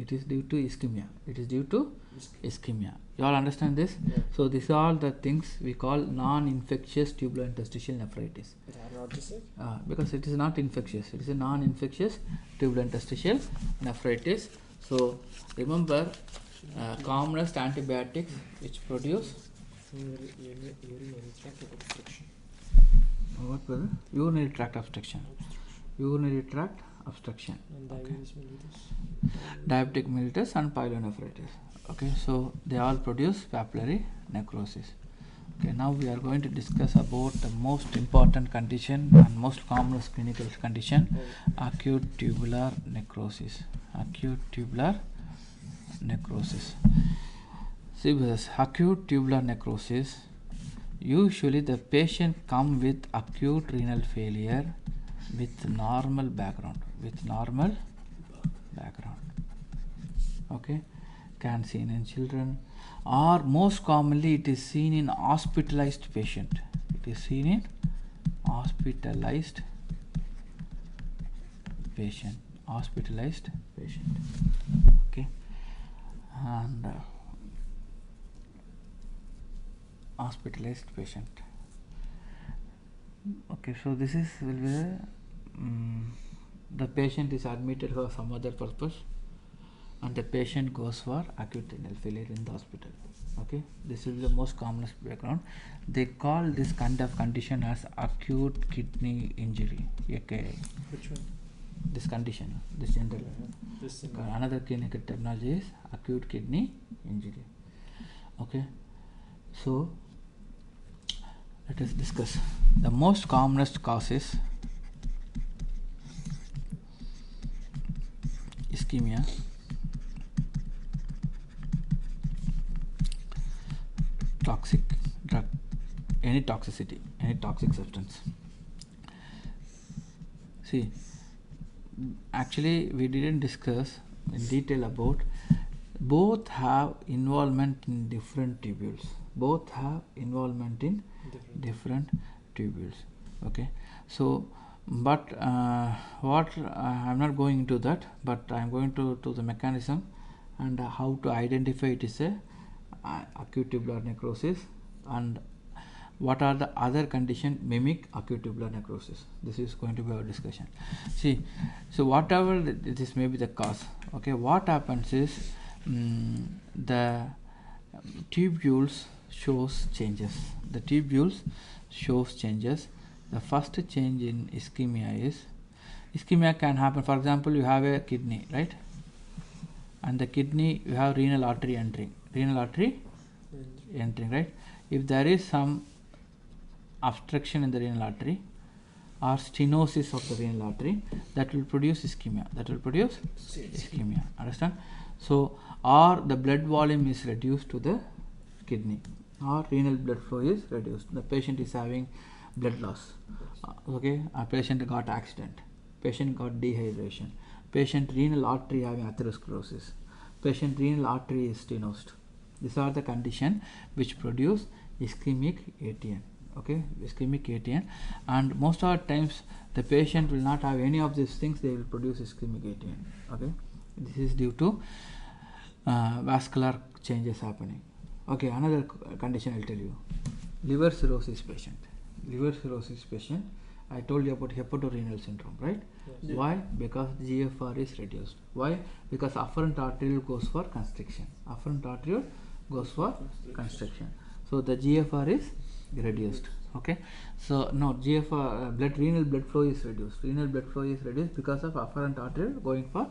It is due to ischemia. It is due to ischemia. You all understand this? Yeah. So these are all the things we call non-infectious tubular interstitial nephritis. Because it is not infectious. It is a non-infectious tubular interstitial nephritis. So remember, commonest antibiotics which produce urinary tract obstruction. what was it? Urinary tract obstruction. Urinary tract obstruction. And Okay. diabetes mellitus. Diabetic mellitus and pyelonephritis. Okay, so they all produce papillary necrosis. Okay, now we are going to discuss about the most important condition and most common clinical condition, acute tubular necrosis. Acute tubular necrosis. See, with this acute tubular necrosis, usually the patient come with acute renal failure with normal background. Okay, can seen in children, or most commonly it is seen in hospitalized patient. It is seen in hospitalized patient. Okay, and hospitalized patient. Okay, so this is will be the patient is admitted for some other purpose, and the patient goes for acute renal failure in the hospital. Okay, this is the most commonest background. They call this kind of condition as acute kidney injury, AKI. Which one? This condition, this general. This Another clinical terminology is acute kidney injury. Okay, so let us discuss the most commonest causes: ischemia, toxic drug, any toxicity, any toxic substance. See, actually we didn't discuss in detail about both have involvement in different tubules. Different tubules. Okay, so but what I'm not going into that, but I'm going to the mechanism and how to identify it is a acute tubular necrosis, and what are the other condition mimic acute tubular necrosis. This is going to be our discussion. See, so whatever this may be the cause, okay, what happens is the tubules shows changes. The first change in ischemia can happen. For example, you have a kidney, right? And the kidney, you have renal artery entering, right? If there is some obstruction in the renal artery or stenosis of the renal artery, that will produce ischemia. Understand? So, or the blood volume is reduced to the kidney, or renal blood flow is reduced. The patient is having blood loss. Okay, a patient got accident, patient got dehydration, patient renal artery having atherosclerosis, patient renal artery is stenosed. These are the condition which produce ischemic ATN. Okay, ischemic ATN, and most of the times the patient will not have any of these things, they will produce ischemic ATN. Okay, this is due to vascular changes happening. Okay, another condition I'll tell you, liver cirrhosis patient. I told you about hepatorenal syndrome, right? Yes. Why? Because GFR is reduced. Why? Because afferent arteriole goes for constriction. So the GFR is reduced. Okay, so no, GFR renal blood flow is reduced. Because of afferent arteriole going for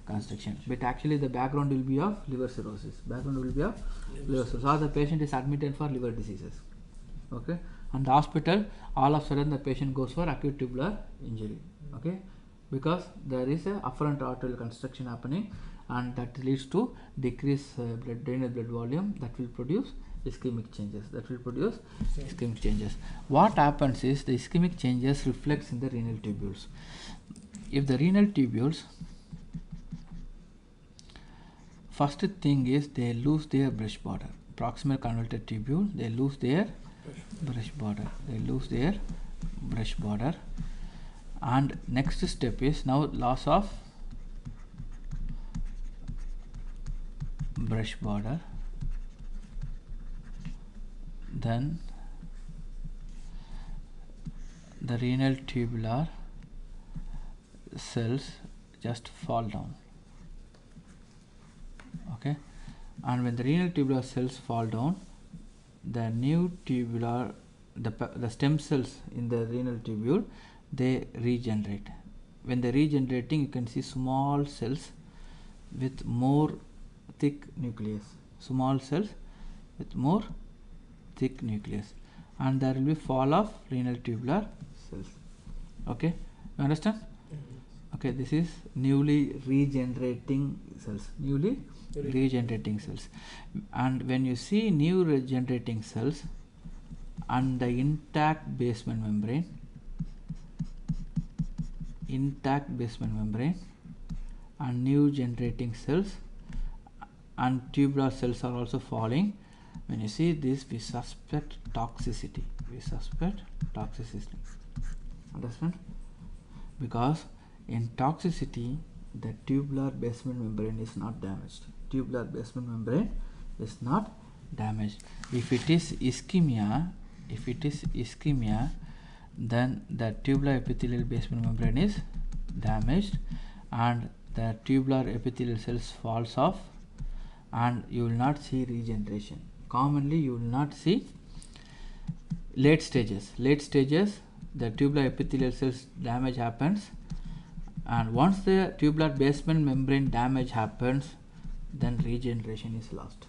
constriction. But actually the background will be of liver cirrhosis. Or the patient is admitted for liver diseases. Okay, and the hospital, all of a sudden the patient goes for acute tubular injury. Okay, because there is a afferent arterial constriction happening, and that leads to decreased renal blood volume, that will produce ischemic changes. What happens is the ischemic changes reflects in the renal tubules. If the renal tubules, first thing is they lose their brush border. Proximal convoluted tubule, they lose their brush border. And next step is now loss of brush border, then the renal tubular cells just fall down. Okay, and when the renal tubular cells fall down, the new tubular, the stem cells in the renal tubule, they regenerate. When they are regenerating, you can see small cells with more thick nucleus, small cells with more thick nucleus, and there will be fall of renal tubular cells. Okay, you understand? Okay, this is newly regenerating cells, and when you see new regenerating cells and the intact basement membrane, and new generating cells and tubular cells are also falling, when you see this, we suspect toxicity. Understand? Because in toxicity, the tubular basement membrane is not damaged. If it is ischemia, then the tubular epithelial basement membrane is damaged and the tubular epithelial cells falls off, and you will not see regeneration. Commonly you will not see late stages, the tubular epithelial cells damage happens, and once the tubular basement membrane damage happens, then regeneration is lost.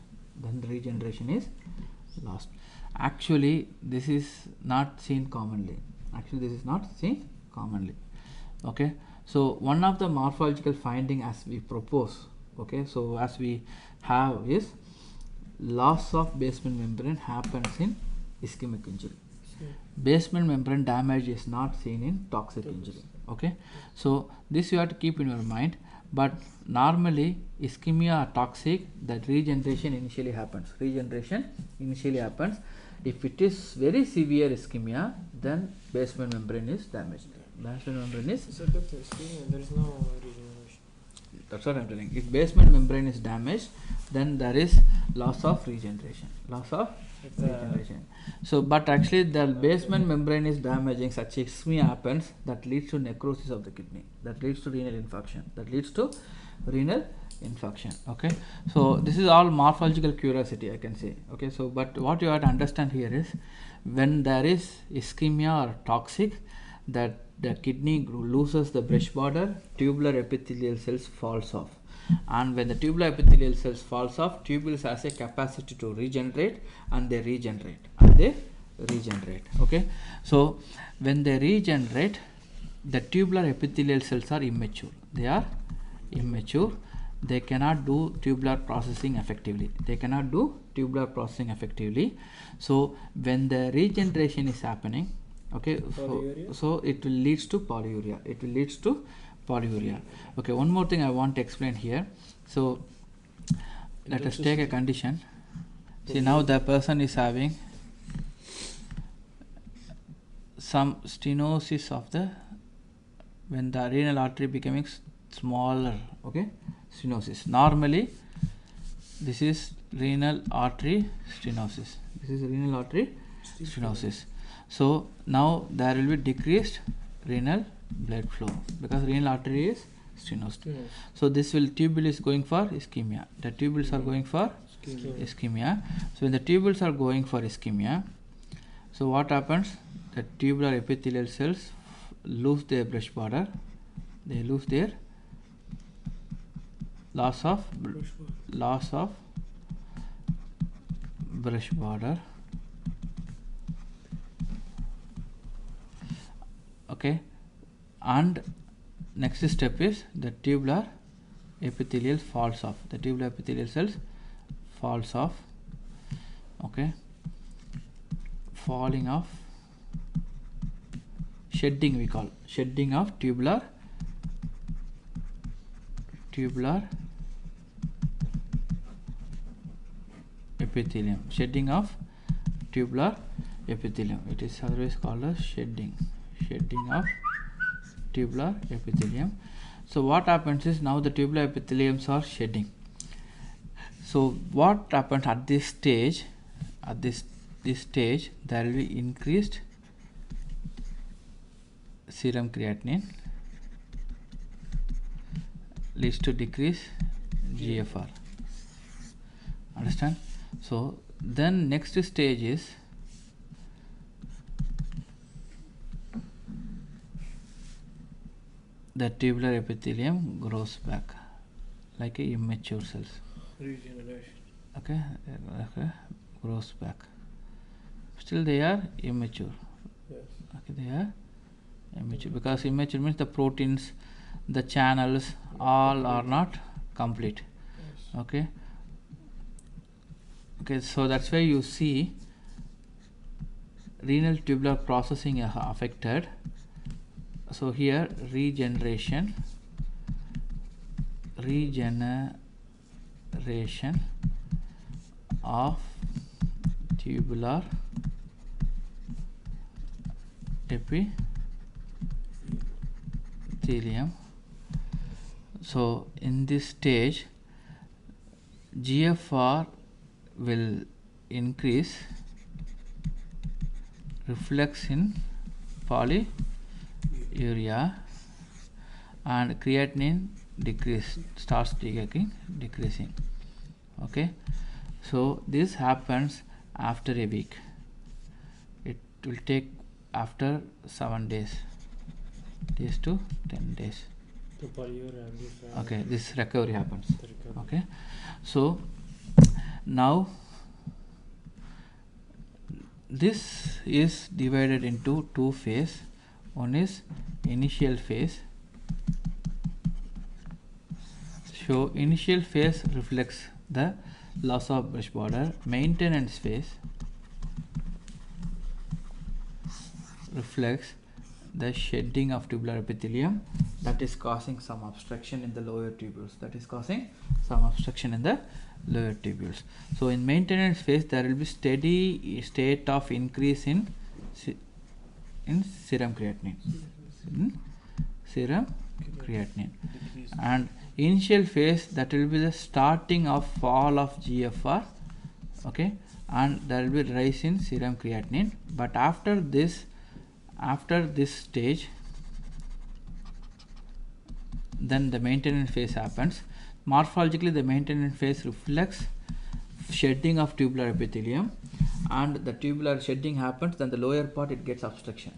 Actually, this is not seen commonly. Okay, so one of the morphological finding as we propose, okay, so as we have is loss of basement membrane happens in ischemic injury. Basement membrane damage is not seen in toxic injury. Okay, so this you have to keep in your mind. But normally ischemia or toxic, that regeneration initially happens. If it is very severe ischemia, then basement membrane is damaged. So Dr. Ischemia, there is no regeneration. That's what I'm telling. If basement membrane is damaged, then there is loss of regeneration. So, but actually the basement membrane is damaging, such ischemia happens, that leads to necrosis of the kidney, that leads to renal infarction. Okay, so this is all morphological curiosity, I can say. Okay, so but what you have to understand here is, when there is ischemia or toxic, that the kidney loses the brush border, tubular epithelial cells falls off, and when the tubular epithelial cells falls off, tubules has a capacity to regenerate, and they regenerate. Okay, so when they regenerate, the tubular epithelial cells are immature. They cannot do tubular processing effectively. So when the regeneration is happening, okay, so it will leads to polyuria. Okay, one more thing I want to explain here. So let us take a condition. See, now the person is having some stenosis of the, when the renal artery becoming smaller. Okay, stenosis. Normally this is renal artery stenosis. So now there will be decreased renal blood flow because renal artery is stenosed. So this tubule is going for ischemia. The tubules are going for ischemia. So when the tubules are going for ischemia, so what happens? The tubular epithelial cells lose their brush border. They lose their loss of brush border. Okay, and next step is the tubular epithelial falls off. The tubular epithelial cells falls off. Okay, falling off, shedding, we call shedding of tubular epithelium. It is otherwise called as shedding of tubular epithelium. So what happens is, now the tubular epitheliums are shedding. So what happens at this stage? At this stage, there will be increased serum creatinine, leads to decrease GFR. Understand? So then next stage is the tubular epithelium grows back like a immature cells. Regeneration. Okay, grows back. Still they are immature. Yes. Okay, they are immature because immature means the proteins, the channels, all are not complete. Yes. Okay. Okay, so that's why you see renal tubular processing affected. So here regeneration of tubular epithelium. So in this stage GFR will increase, reflects in polyuria, and creatinine starts decreasing. Okay, so this happens after a week. It will take after 7 days to 10 days. Okay, this recovery happens. Okay, so now this is divided into two phases. One is initial phase. So initial phase reflects the loss of brush border. Maintenance phase reflects the shedding of tubular epithelium, that is causing some obstruction in the lower tubules. So in maintenance phase there will be steady state of increase in serum creatinine. And initial phase, that will be the starting of fall of GFR. Okay, and there will be rise in serum creatinine. But after this stage, then the maintenance phase happens. Morphologically, the maintenance phase reflects shedding of tubular epithelium, and the tubular shedding happens, then the lower part it gets obstruction.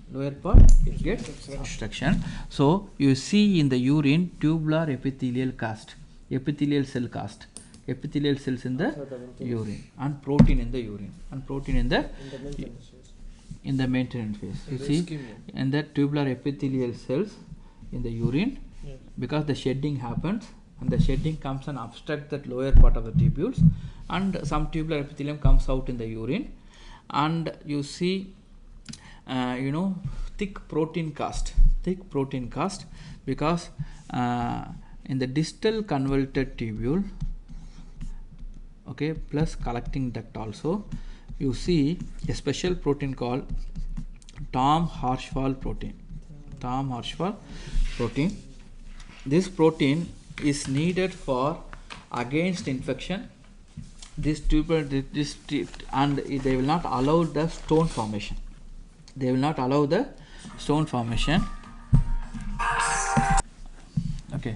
So you see in the urine tubular epithelial cast, epithelial cell cast, epithelial cells in the urine, and protein in the urine, and protein in the maintenance phase. You see in the tubular epithelial cells in the urine, because the shedding happens, and the shedding comes and obstructs that lower part of the tubules, and some tubular epithelium comes out in the urine, and you see thick protein cast, because in the distal convoluted tubule, okay, plus collecting duct also, you see a special protein called Tamm-Hirschfeld protein. This protein is needed for against infection. This tubular and they will not allow the stone formation. Okay,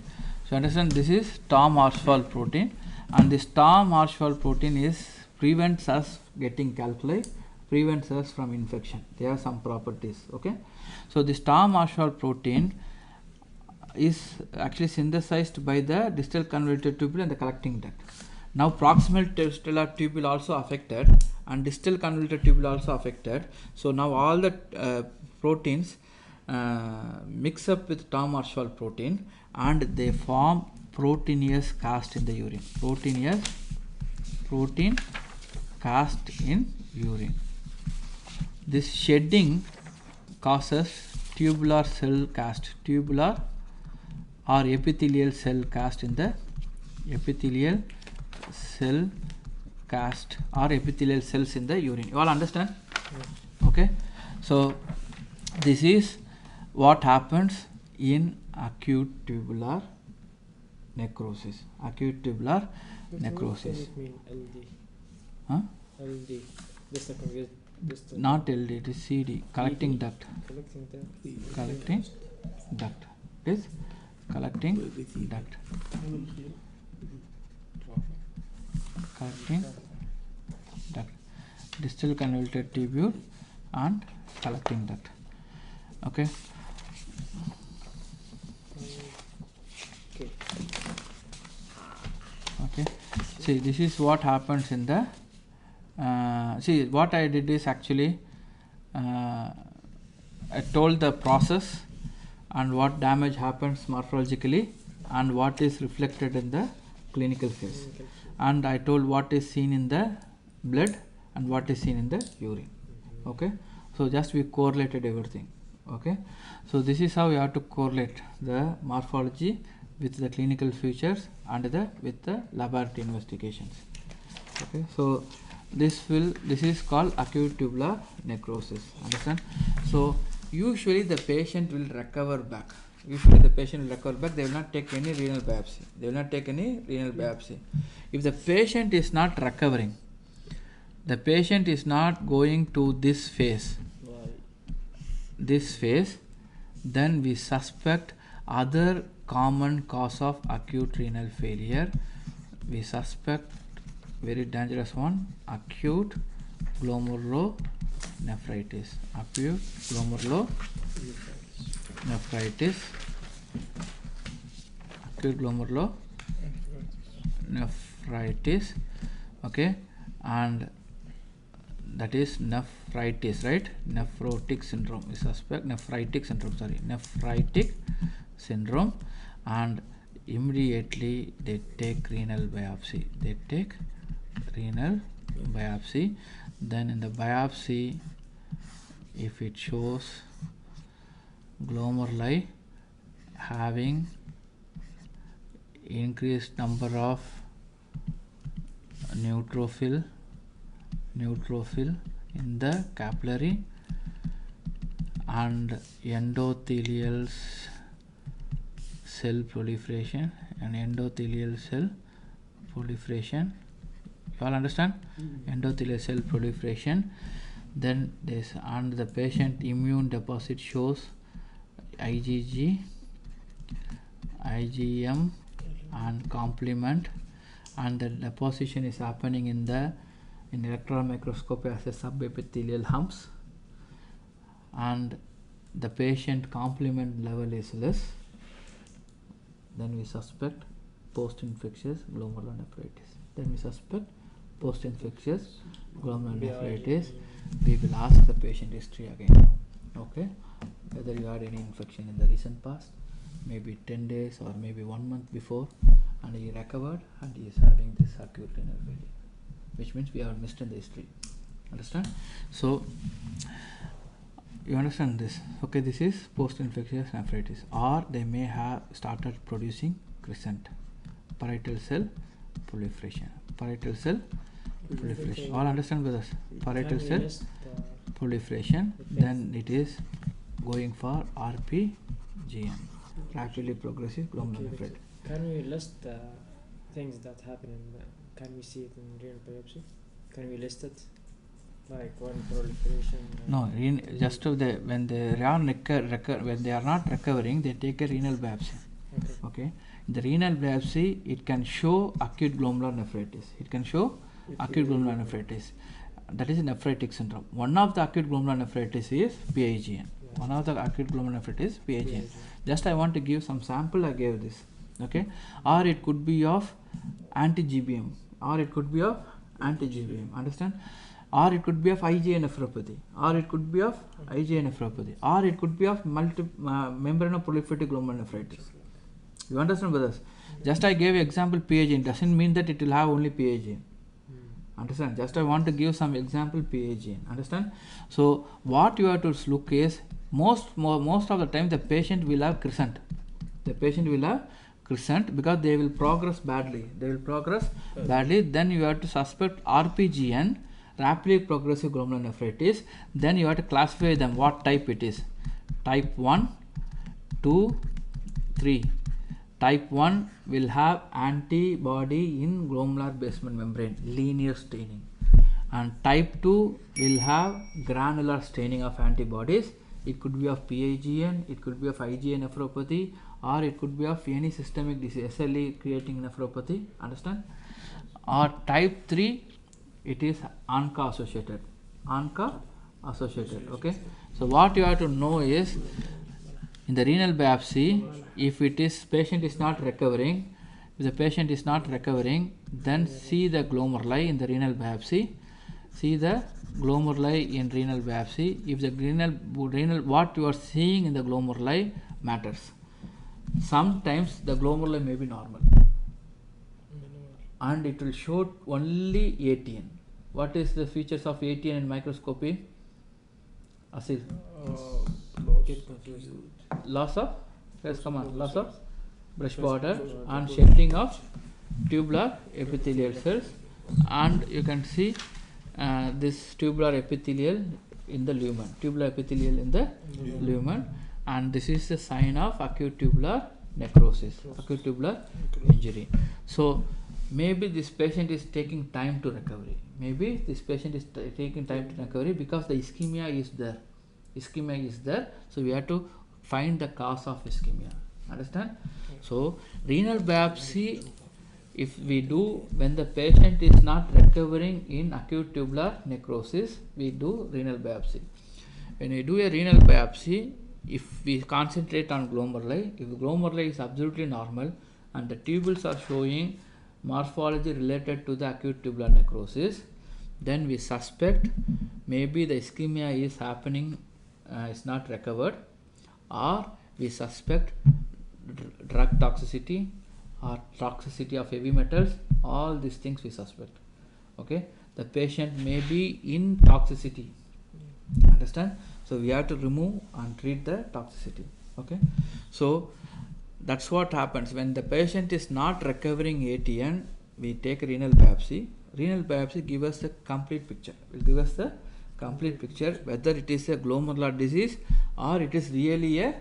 so understand, this is Tamm-Hirschfeld protein, and this Tamm-Hirschfeld protein prevents us getting calculi, prevents us from infection. They have some properties. Okay, so this Tamm-Hirschfeld protein is actually synthesized by the distal convoluted tubule and the collecting duct. Now proximal stellar tubule also affected, and distal convoluted tubule also affected. So now all the proteins mix up with Tamm-Hirschfeld protein, and they form proteinous cast in the urine. Protein cast in urine. This shedding causes tubular cell cast, tubular or epithelial cell cast in the epithelial cell cast or epithelial cells in the urine. You all understand? Yeah. Okay, so this is what happens in acute tubular necrosis. Acute tubular necrosis. What does it mean LD? Huh? LD. Just a confused. Not LD, it is CD, collecting duct. Collecting duct. Collecting duct. It is collecting duct. Collecting duct. Distal convoluted tubule and collecting duct. Okay. Okay. See, this is what happens in the see, what I did is actually I told the process and what damage happens morphologically and what is reflected in the clinical phase, and I told what is seen in the blood and what is seen in the urine. Okay, so just we correlated everything. Okay, so this is how you have to correlate the morphology with the clinical features and with the laboratory investigations. Okay, so this is called acute tubular necrosis. Understand? So usually the patient will recover back. They will not take any renal biopsy. If the patient is not recovering, the patient is not going to this phase, then we suspect other common cause of acute renal failure. We suspect very dangerous one, acute glomerulonephritis. Acute glomerulonephritis. Acute glomerulonephritis. Okay, and that is nephritis, right? Nephrotic syndrome. We suspect nephritic syndrome, and immediately they take renal biopsy. Then in the biopsy, if it shows glomeruli having increased number of neutrophil in the capillary and endothelial cell proliferation you all understand? Endothelial cell proliferation. Then this, and the patient immune deposit shows IgG, IgM and complement, and the deposition is happening in electron microscopy as a subepithelial humps, and the patient complement level is less. Then we suspect post-infectious glomerulonephritis. We will ask the patient history again. Okay, whether you had any infection in the recent past, maybe 10 days or maybe 1 month before, and he recovered and he is having this acute renal failure, which means we have missed in the history. Understand? So you understand this. Okay, this is post-infectious nephritis, or they may have started producing crescent, parietal cell proliferation. All understand with us? Parietal cell proliferation. Then it is going for RPGN, rapidly progressive glomerulonephritis. Can we list the things that happen can we see it in renal biopsy? Can we list it? Like one proliferation? No, just when they are not recovering, they take a renal biopsy. Okay. The renal biopsy, it can show acute glomerulonephritis. That is nephritic syndrome. One of the acute glomerulonephritis is PIGN. Just I want to give some sample. I gave this. Okay. Or it could be of anti-GBM. Understand? Or it could be of IgA nephropathy. Or it could be of membranoproliferative glomerulonephritis. You understand, brothers? Just I gave example PAGN. Doesn't mean that it will have only PAGN. Understand? Just I want to give some example PAGN. Understand? So what you have to look is most of the time the patient will have crescent. Because they will progress badly. Then you have to suspect RPGN, rapidly progressive glomerulonephritis. Then you have to classify them what type it is. Type 1, 2, 3. Type 1 will have antibody in glomerular basement membrane, linear staining, and type 2 will have granular staining of antibodies. It could be of PIGN, it could be of IgA nephropathy, or it could be of any systemic disease, SLE creating nephropathy, understand? Or type 3, it is ANCA associated, ANCA associated, okay? So what you have to know is, in the renal biopsy, if it is patient is not recovering, if the patient is not recovering, then see the glomeruli in the renal biopsy. See the glomeruli in renal biopsy. If the renal what you are seeing in the glomeruli matters. Sometimes the glomeruli may be normal, and it will show only ATN. What is the features of ATN in microscopy? Asir. Loss of, yes, come on, loss of brush border and shedding of tubular epithelial cells, and you can see this tubular epithelial in the lumen, tubular epithelial in the lumen, and this is a sign of acute tubular necrosis, acute tubular injury. So maybe this patient is taking time to recovery. Maybe this patient is taking time to recovery because the ischemia is there. Ischemia is there, so we have to find the cause of ischemia. Understand? So renal biopsy, if we do when the patient is not recovering in acute tubular necrosis, we do renal biopsy. When we do a renal biopsy, if we concentrate on glomeruli, if the glomeruli is absolutely normal and the tubules are showing morphology related to the acute tubular necrosis, then we suspect maybe the ischemia is happening, is not recovered, or we suspect drug toxicity or toxicity of heavy metals. All these things we suspect. Okay, the patient may be in toxicity. Understand? So we have to remove and treat the toxicity. Okay, so that's what happens when the patient is not recovering ATN. We take a renal biopsy. Renal biopsy give us the complete picture. Will give us the complete picture whether it is a glomerular disease or it is really a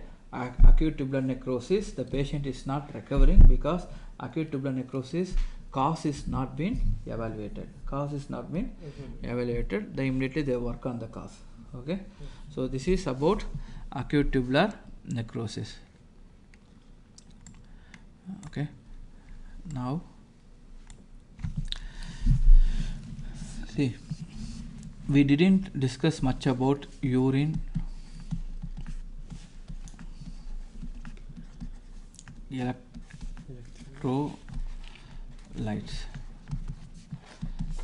acute tubular necrosis. The patient is not recovering because acute tubular necrosis cause is not been evaluated. Cause is not been evaluated. Then immediately they work on the cause. Okay, so this is about acute tubular necrosis. Okay, now see, we didn't discuss much about urine electrolytes.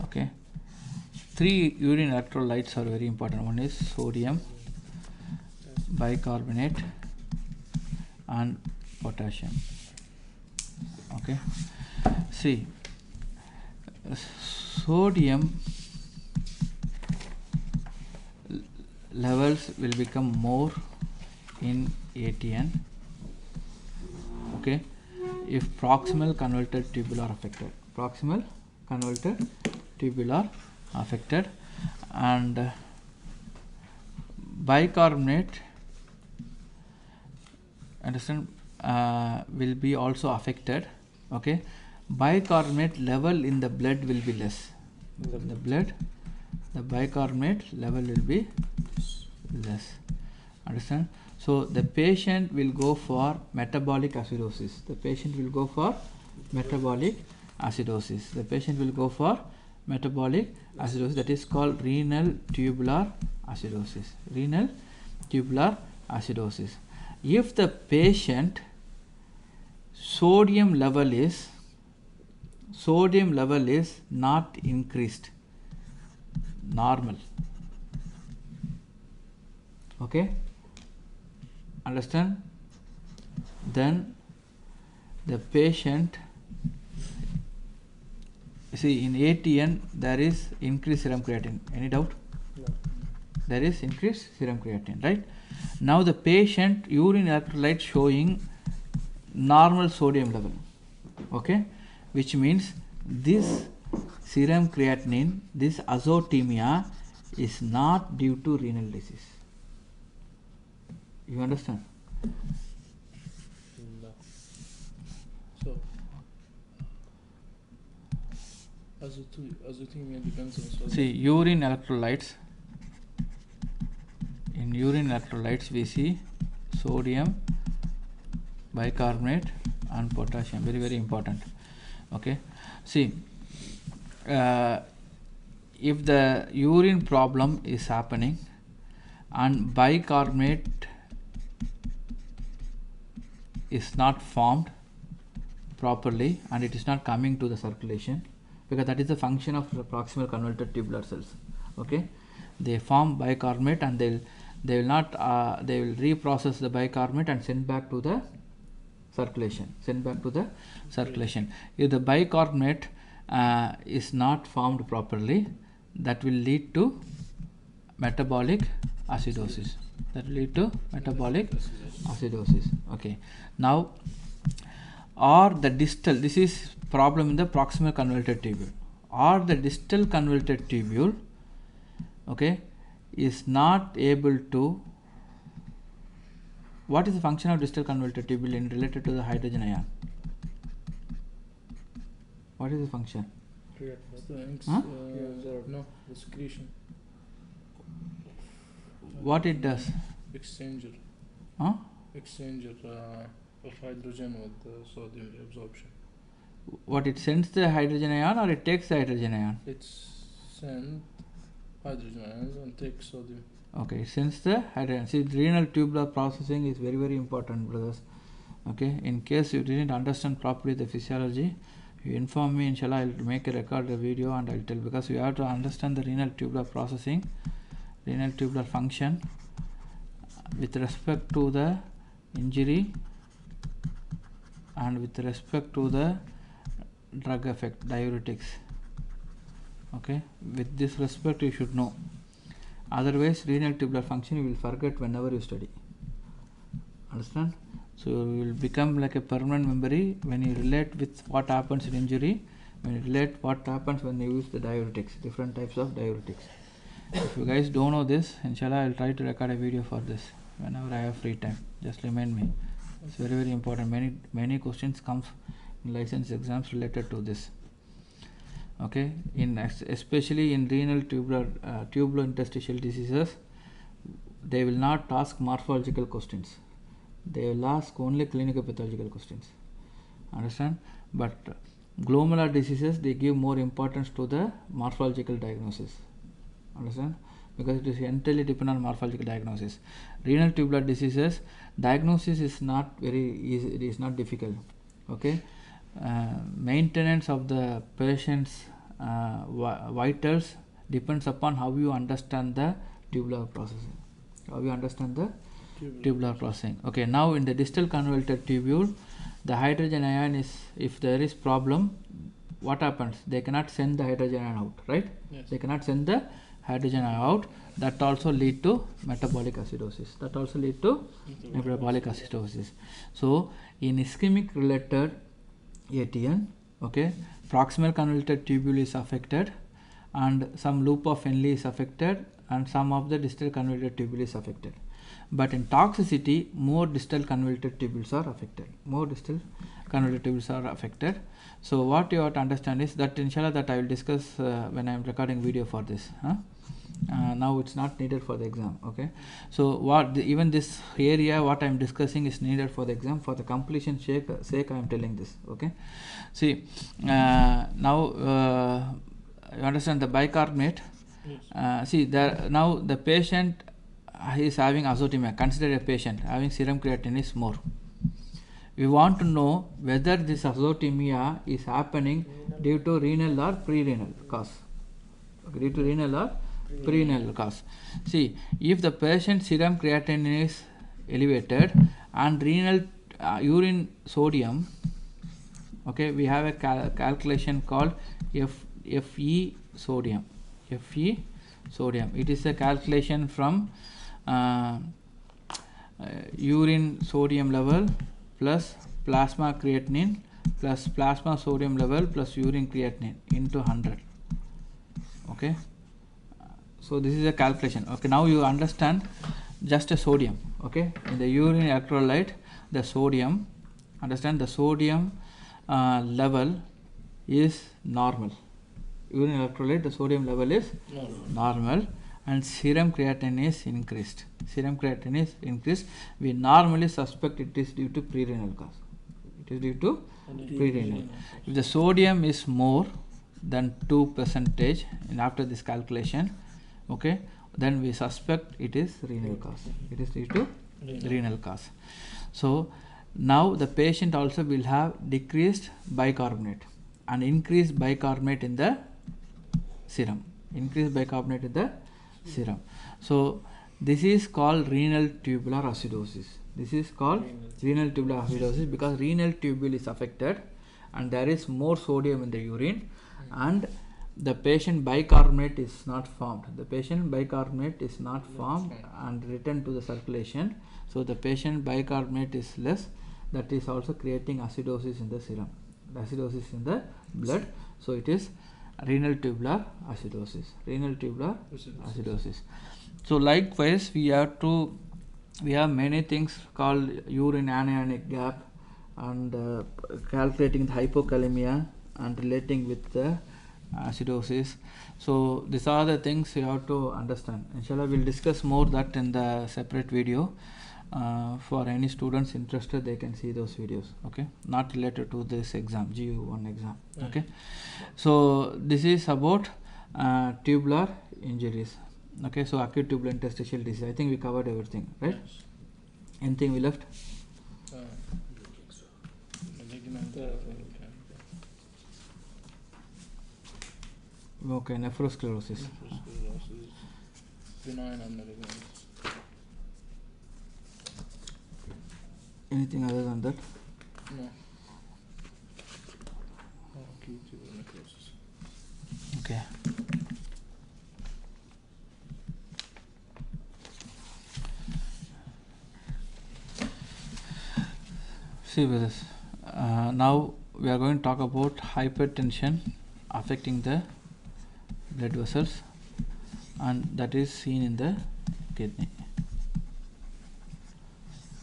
Okay, 3 urine electrolytes are very important. One is sodium, bicarbonate, and potassium. Okay, see, sodium levels will become more in ATN. Okay, if proximal convoluted tubular affected, proximal convoluted tubular affected, and bicarbonate, understand, will be also affected. Okay, bicarbonate level in the blood will be less. In the blood, the bicarbonate level will be less. Understand? So the patient will go for metabolic acidosis. The patient will go for metabolic acidosis. The patient will go for metabolic acidosis. That is called renal tubular acidosis. Renal tubular acidosis. If the patient sodium level is not increased, normal. Okay, understand? Then the patient, see, in ATN there is increased serum creatine. Any doubt? No. There is increased serum creatine, right? Now the patient urine electrolyte showing normal sodium level. Okay, which means this serum creatinine, this azotemia is not due to renal disease. You understand? No. So azotemia depends on sodium. See, urine electrolytes. In urine electrolytes, we see sodium, bicarbonate, and potassium. Very, very important. Okay. See, if the urine problem is happening and bicarbonate is not formed properly and it is not coming to the circulation, because that is the function of the proximal convoluted tubular cells. Okay, they form bicarbonate and they will reprocess the bicarbonate and send back to the circulation. If the bicarbonate is not formed properly, that will lead to metabolic acidosis. Okay, now, or the distal, this is problem in the proximal convoluted tubule, or the distal convoluted tubule, okay, is not able to. What is the function of distal convoluted tubule in related to the hydrogen ion? What is the function? No, the secretion. What it does? Exchanger. Huh? Exchanger of hydrogen with sodium reabsorption. What, it sends the hydrogen ion or it takes the hydrogen ion? It sends hydrogen ions and takes sodium. Okay, it sends the hydrogen. See, renal tubular processing is very, very important, brothers. Okay, in case you didn't understand properly the physiology, you inform me, inshallah, I will make a record a video and I will tell, because you have to understand the renal tubular processing, renal tubular function with respect to the injury and with respect to the drug effect, diuretics. Okay, with this respect you should know. Otherwise, renal tubular function you will forget whenever you study. Understand? So you will become like a permanent memory when you relate with what happens in injury, when you relate what happens when you use the diuretics, different types of diuretics. If you guys don't know this, inshallah, I will try to record a video for this whenever I have free time. Just remind me. It's very, very important. Many questions comes in license exams related to this. Okay, especially in renal tubulointerstitial diseases, they will not ask morphological questions. They will ask only clinical pathological questions. Understand? But glomerular diseases, they give more importance to the morphological diagnosis. Understand? Because it is entirely dependent on morphological diagnosis. Renal tubular diseases, diagnosis is not very easy, it is not difficult. Okay, maintenance of the patient's vitals depends upon how you understand the tubular processing. Tubular processing. Okay, now in the distal convoluted tubule, the hydrogen ion is, if there is problem, what happens? They cannot send the hydrogen ion out, right? Yes. They cannot send the hydrogen ion out. That also lead to metabolic acidosis. So in ischemic related ATN, okay, proximal convoluted tubule is affected and some loop of Henle is affected and some of the distal convoluted tubule is affected. But in toxicity, more distal convoluted tubules are affected. So what you have to understand is that, inshallah, that I will discuss when I am recording video for this. Now it's not needed for the exam. Okay, so even this area what I am discussing is needed for the exam. For the completion sake I am telling this. Okay, see, now you understand the bicarbonate. Yes. See, now the patient is having azotemia. Consider a patient having serum creatinine is more. We want to know whether this azotemia is happening due to renal or pre-renal cause. Okay, due to renal or pre-renal cause. See, if the patient serum creatinine is elevated and renal urine sodium, okay, we have a calculation called Fe sodium. It is a calculation from urine sodium level plus plasma creatinine plus plasma sodium level plus urine creatinine into 100. Okay, so this is a calculation. Okay, now you understand just a sodium. Okay, in the urine electrolyte, the sodium, understand the sodium level is normal. Urine electrolyte, the sodium level is normal, and serum creatinine is increased. Serum creatinine is increased. We normally suspect it is due to prerenal cause. It is due to prerenal. If the sodium is more than 2% and after this calculation, okay, then we suspect it is renal cause. It is due to renal cause. So now the patient also will have decreased bicarbonate and increased bicarbonate in the serum. Increased bicarbonate in the serum. So this is called renal tubular acidosis. This is called renal tubular acidosis because renal tubule is affected and there is more sodium in the urine and the patient bicarbonate is not formed. The patient bicarbonate is not formed and returned to the circulation. So the patient bicarbonate is less. That is also creating acidosis in the serum. Acidosis in the blood. So it is renal tubular acidosis. Renal tubular acidosis. So likewise we have many things called urine anionic gap and calculating the hypokalemia and relating with the acidosis. So these are the things you have to understand. Inshallah we'll discuss more that in the separate video. For any students interested, they can see those videos. Okay, not related to this exam, GU1 exam. Okay, so this is about tubular injuries. Okay, so acute tubular interstitial disease. I think we covered everything, right? Yes. Anything we left? Okay, nephrosclerosis. Benign and malignant. Anything other than that? No. Acute tubular necrosis. Okay. See with this. Now we are going to talk about hypertension affecting the blood vessels, and that is seen in the kidney.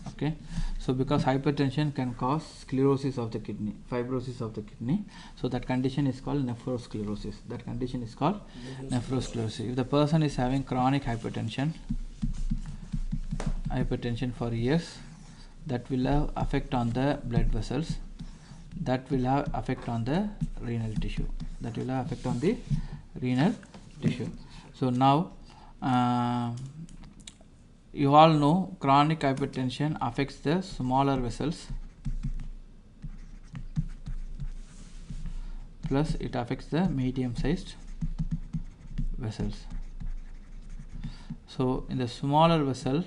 Okay, so because hypertension can cause sclerosis of the kidney, fibrosis of the kidney, so that condition is called nephrosclerosis. That condition is called nephrosclerosis. If the person is having chronic hypertension for years, that will have effect on the blood vessels, that will have effect on the renal tissue, that will have effect on the renal tissue. So now you all know chronic hypertension affects the smaller vessels plus it affects the medium sized vessels. So in the smaller vessel,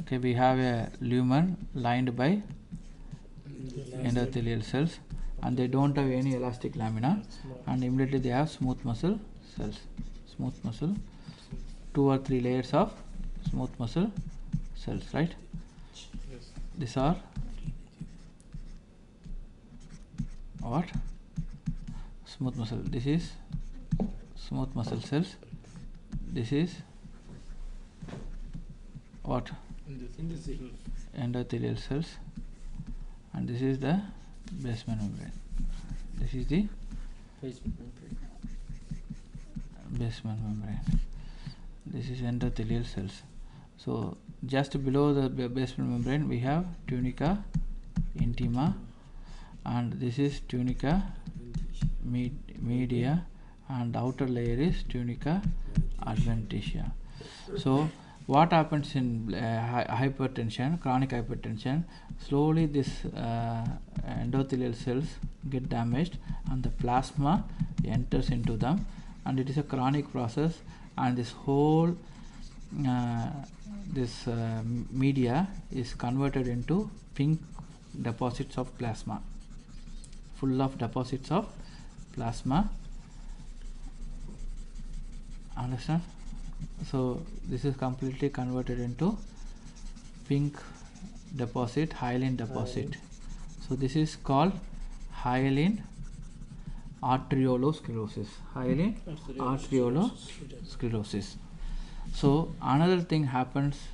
okay, we have a lumen lined by endothelial cells and they don't have any elastic lamina and immediately they have smooth muscle cells. Smooth muscle, 2 or 3 layers of smooth muscle cells, right? Yes. These are what? Smooth muscle. This is smooth muscle cells. This is what? Endothelial cells, and this is the basement membrane. This is the basement membrane. This is endothelial cells. So just below the basement membrane we have tunica intima, and this is tunica media, and the outer layer is tunica adventitia. So what happens in hypertension, chronic hypertension, slowly this endothelial cells get damaged and the plasma enters into them, and it is a chronic process, and this whole media is converted into pink deposits of plasma, full of deposits of plasma. Understand? So this is completely converted into pink deposit, hyaline deposit. So this is called hyaline arteriolosclerosis. Hyaline arteriolosclerosis. So another thing happens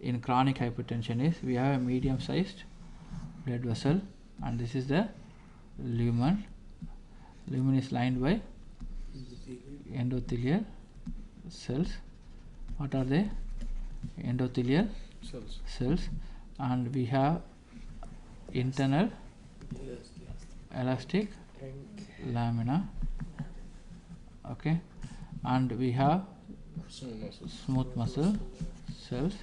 in chronic hypertension is we have a medium sized blood vessel, and this is the lumen. Lumen is lined by endothelial cells. What are they? Endothelial cells. And we have internal elastic lamina, okay, and we have smooth muscle cells,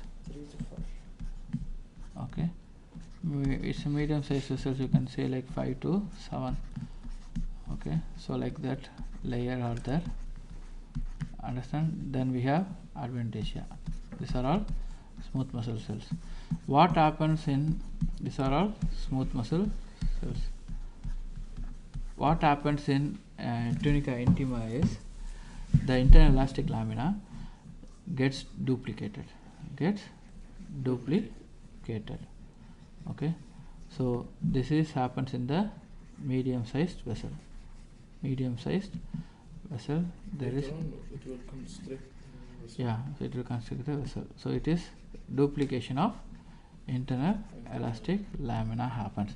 okay. It's a medium sized vessels, you can say like 5 to 7, okay. So like that layer are there, understand. Then we have adventitia. These are all smooth muscle cells. What happens in these are all smooth muscle cells. What happens in tunica intima is the internal elastic lamina gets duplicated, okay. So this is happens in the medium sized vessel. There is, it will constrict yeah, so it will constrict the vessel. So it is duplication of internal elastic lamina happens.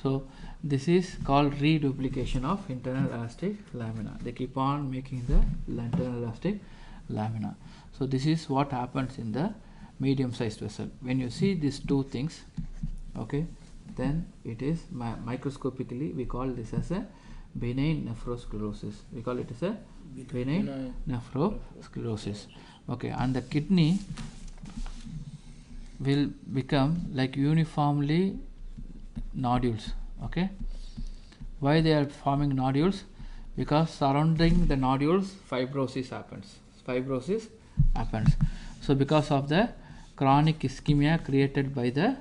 So this is called reduplication of internal elastic lamina. They keep on making the internal elastic lamina. So this is what happens in the medium sized vessel. When you see these two things, okay, then it is microscopically we call this as a benign nephrosclerosis. We call it as a benign nephrosclerosis, okay. And the kidney will become like uniformly nodules, okay. Why they are forming nodules? Because surrounding the nodules fibrosis happens. So because of the chronic ischemia created by the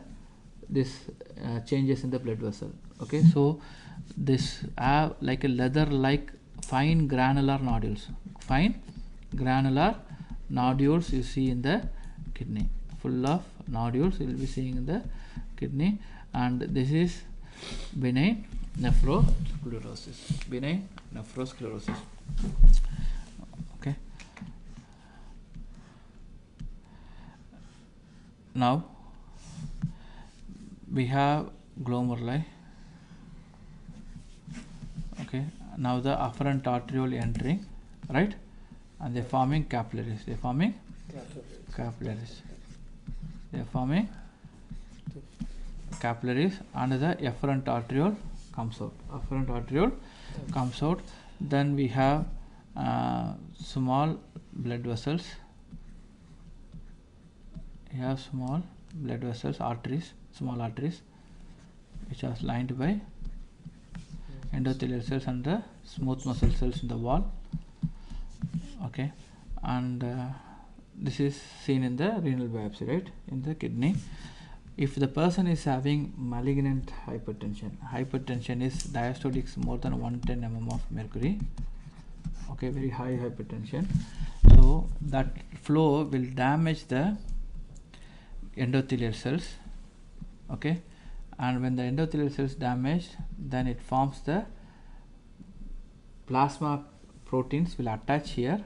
changes in the blood vessel, okay. So this have like a leather like fine granular nodules you see in the kidney, full of nodules you will be seeing in the kidney, and this is benign nephrosclerosis. Okay. Now we have glomeruli, okay. Now the afferent arteriole entering, right, and they are forming capillaries. They are forming capillaries, and the efferent arteriole comes out. Then we have small blood vessels. Small arteries, which are lined by endothelial cells and the smooth muscle cells in the wall, okay. And this is seen in the renal biopsy, right, in the kidney. If the person is having malignant hypertension is diastolics more than 110 mm of mercury, okay, very high hypertension, so that flow will damage the endothelial cells, okay. And when the endothelial cells damage, then it forms the plasma proteins will attach here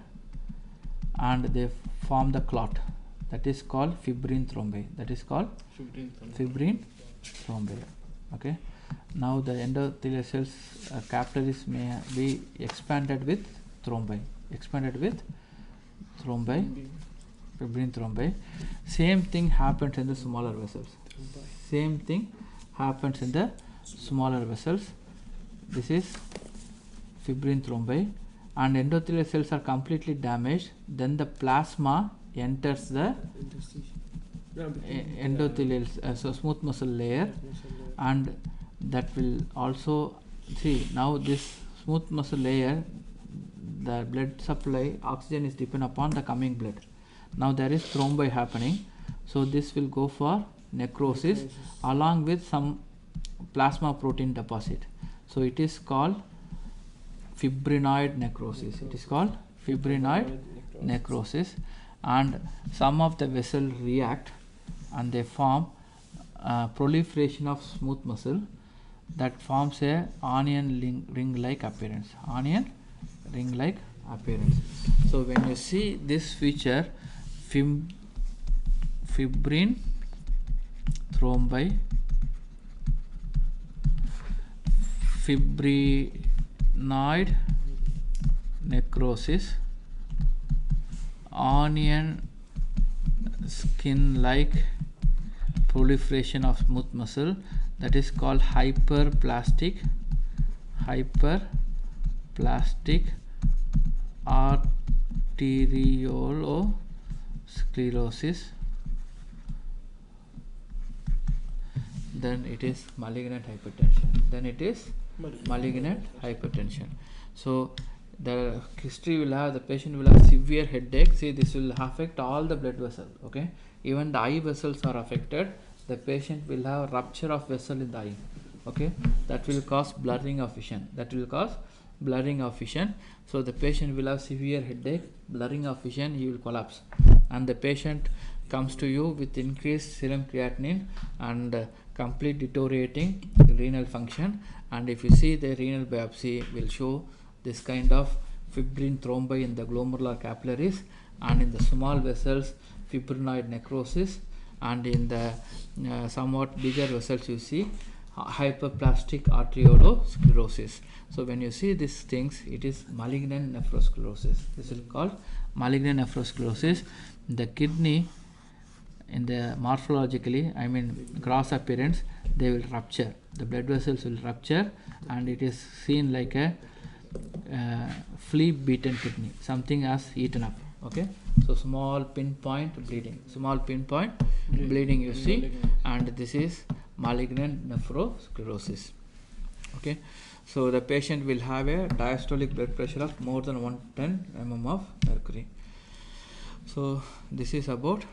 and they form the clot, that is called fibrin thrombi. Okay. Now the endothelial cells capillaries may be expanded with thrombi, fibrin thrombi. Same thing happens in the smaller vessels. This is fibrin thrombi, and endothelial cells are completely damaged. Then the plasma enters the endothelial, so smooth muscle layer, and that will also see. Now this smooth muscle layer, the blood supply, oxygen is dependent upon the coming blood. Now there is thrombi happening, so this will go for necrosis along with some plasma protein deposit. So it is called fibrinoid necrosis. And some of the vessels react and they form proliferation of smooth muscle that forms a onion ring like appearance. So when you see this feature, fibrin thrombi, fibrinoid necrosis, onion skin like proliferation of smooth muscle, that is called hyperplastic arteriolosclerosis. Then it is malignant hypertension. So the history will have, the patient will have severe headache. See, this will affect all the blood vessels. Okay, even the eye vessels are affected. The patient will have rupture of vessel in the eye. Okay, that will cause blurring of vision. So the patient will have severe headache, blurring of vision, he will collapse, and the patient comes to you with increased serum creatinine and complete deteriorating renal function. And if you see the renal biopsy, will show this kind of fibrin thrombi in the glomerular capillaries, and in the small vessels fibrinoid necrosis, and in the somewhat bigger vessels you see hyperplastic arteriolosclerosis. So when you see these things, it is malignant nephrosclerosis. This is called malignant nephrosclerosis. The kidney, in the morphologically, I mean gross appearance, they will rupture. The blood vessels will rupture, and it is seen like a flea beaten kidney. Something has eaten up. Okay, so small pinpoint bleeding you see, and this is malignant nephrosclerosis. Okay, so the patient will have a diastolic blood pressure of more than 110 mm of mercury. So this is about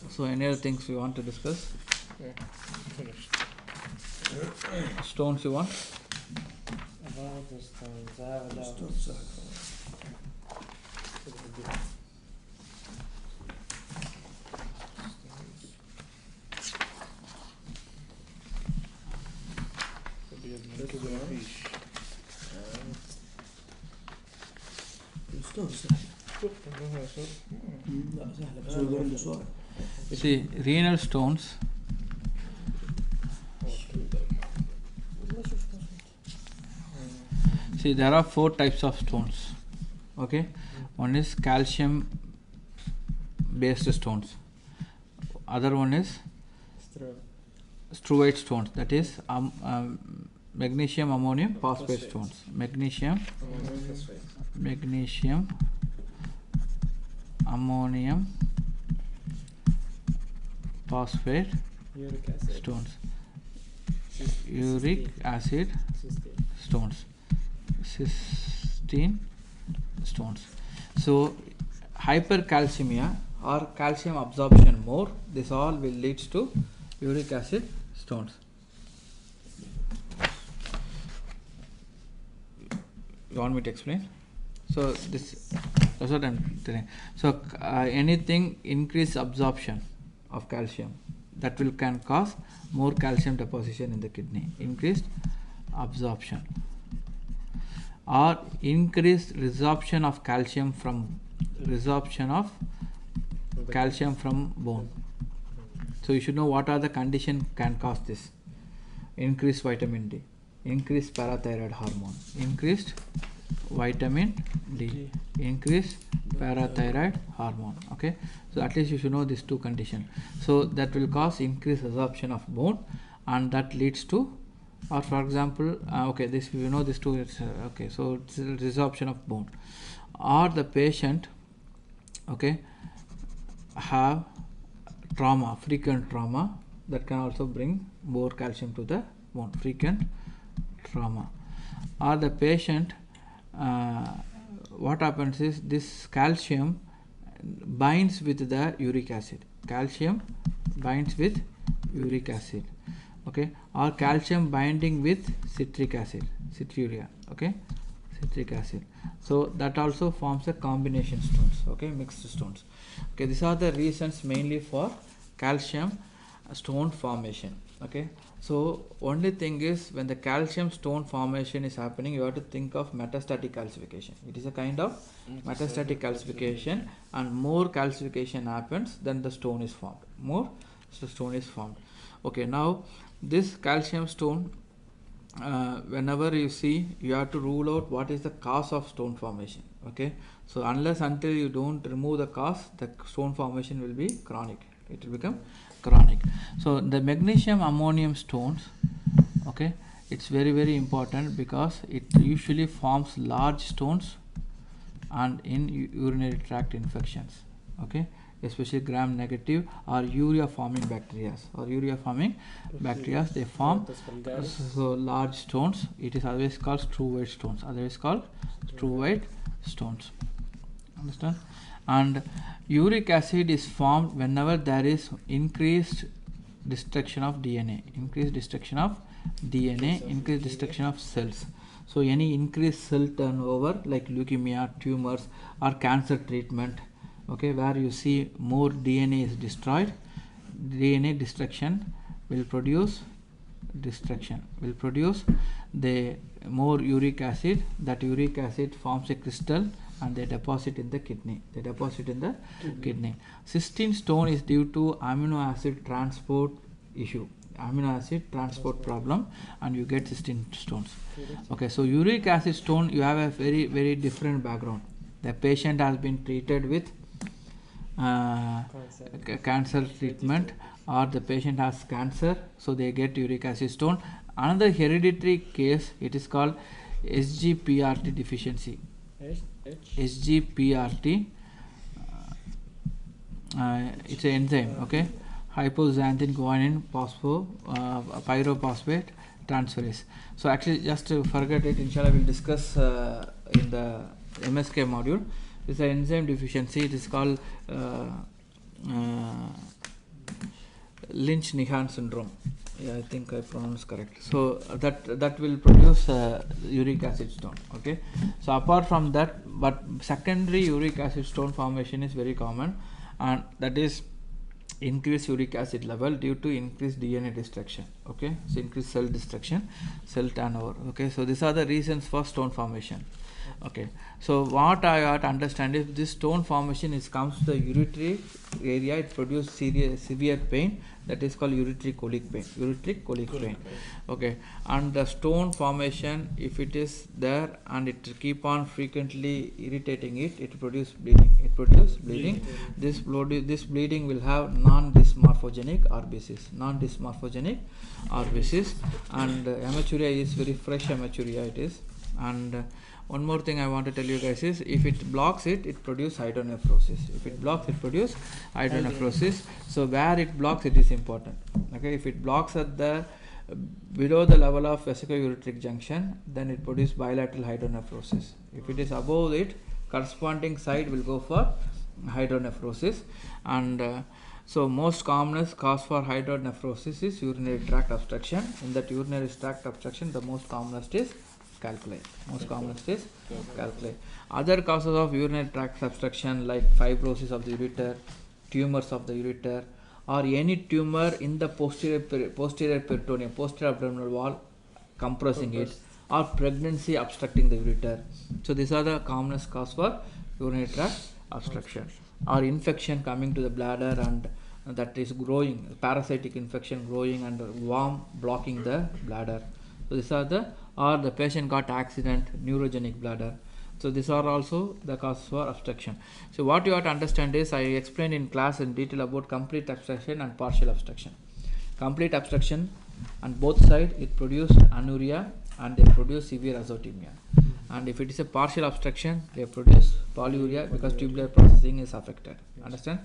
so any other things we want to discuss? Finished. Stones you want? About the stones, I have a doubt. See, renal stones. See, there are 4 types of stones. Okay, one is calcium based stones. Other one is struvite stones, that is magnesium ammonium phosphate stones. Magnesium ammonium phosphate stones. Uric acid stones, cysteine stones. So hypercalcemia or calcium absorption more, this all will lead to uric acid stones. You want me to explain? So this, that's what I'm telling. So anything increased absorption of calcium, that will can cause more calcium deposition in the kidney. Increased absorption or increased resorption of calcium from bone. So you should know what are the conditions can cause this. Increased vitamin D, increased parathyroid hormone, increased vitamin D, increased parathyroid hormone. Okay, so at least you should know these 2 conditions. So that will cause increased absorption of bone, and that leads to, or for example, okay, this you know these 2. Okay, so it's resorption of bone, or the patient, okay, have trauma, frequent trauma, that can also bring more calcium to the bone. Frequent trauma, or the patient, what happens is this calcium binds with the uric acid. Calcium binds with uric acid. Okay, or calcium binding with citric acid, citruria. Okay, citric acid. So that also forms a combination stones. Okay, mixed stones. Okay, these are the reasons mainly for calcium stone formation. Okay, so only thing is, when the calcium stone formation is happening, you have to think of metastatic calcification. It is a kind of metastatic calcification, and more calcification happens, then the stone is formed. More stone is formed. Okay, now this calcium stone, whenever you see, you have to rule out what is the cause of stone formation. Okay, so unless until you don't remove the cause, the stone formation will be chronic. It will become chronic. So the magnesium ammonium stones, okay, it's very, very important because it usually forms large stones and in urinary tract infections. Okay, especially gram negative or urea forming bacteria, they form so large stones. It is always called Struve stones, stones. Understand? And uric acid is formed whenever there is increased destruction of DNA, increased destruction of cells. So any increased cell turnover like leukemia, tumors or cancer treatment, okay, where you see more DNA is destroyed, DNA destruction will produce the more uric acid. That uric acid forms a crystal and they deposit in the kidney. Cystine stone is due to amino acid transport issue, amino acid transport problem, and you get cystine stones. Okay, so uric acid stone, you have a very, very different background. The patient has been treated with cancer treatment, or the patient has cancer, so they get uric acid stone. Another hereditary case, it is called SGPRT deficiency. SGPRT, it's an enzyme, okay, hypoxanthine guanine pyrophosphate transferase. So actually, just to forget it, inshallah we'll discuss in the MSK module. This is an enzyme deficiency. It is called Lynch-Nihan syndrome. Yeah, I think I pronounced correct. So that will produce uric acid stone. Okay. So apart from that, but secondary uric acid stone formation is very common, and that is increased uric acid level due to increased DNA destruction. Okay. So increased cell destruction, cell turnover. Okay. So these are the reasons for stone formation. Okay, so what I have to understand is this stone formation comes to the ureteric area. It produces severe pain, that is called ureteric colic pain. Okay, and the stone formation, if it is there and it keep on frequently irritating it produces bleeding. This bleeding will have non-dysmorphogenic RBCs, and hematuria is very fresh hematuria it is. And one more thing I want to tell you guys is, if it blocks it produces hydronephrosis. So where it blocks, it is important. Okay, if it blocks at the below the level of vesico-ureteric junction, then it produces bilateral hydronephrosis. If it is above it, corresponding side will go for hydronephrosis. And so most commonest cause for hydronephrosis is urinary tract obstruction. In that urinary tract obstruction, the most commonest is calculi. Other causes of urinary tract obstruction like fibrosis of the ureter, tumors of the ureter, or any tumor in the posterior peritoneum, posterior abdominal wall, compressing it, or pregnancy obstructing the ureter. So these are the commonest cause for urinary tract obstruction. Or infection coming to the bladder and that is growing, parasitic infection growing and worm blocking the bladder. So these are or the patient got accident, neurogenic bladder. So these are also the causes for obstruction. So what you have to understand is, I explained in class in detail about complete obstruction and partial obstruction. Complete obstruction, on both sides it produces anuria and they produce severe azotemia. And if it is a partial obstruction, they produce polyuria because tubular processing is affected. Understand?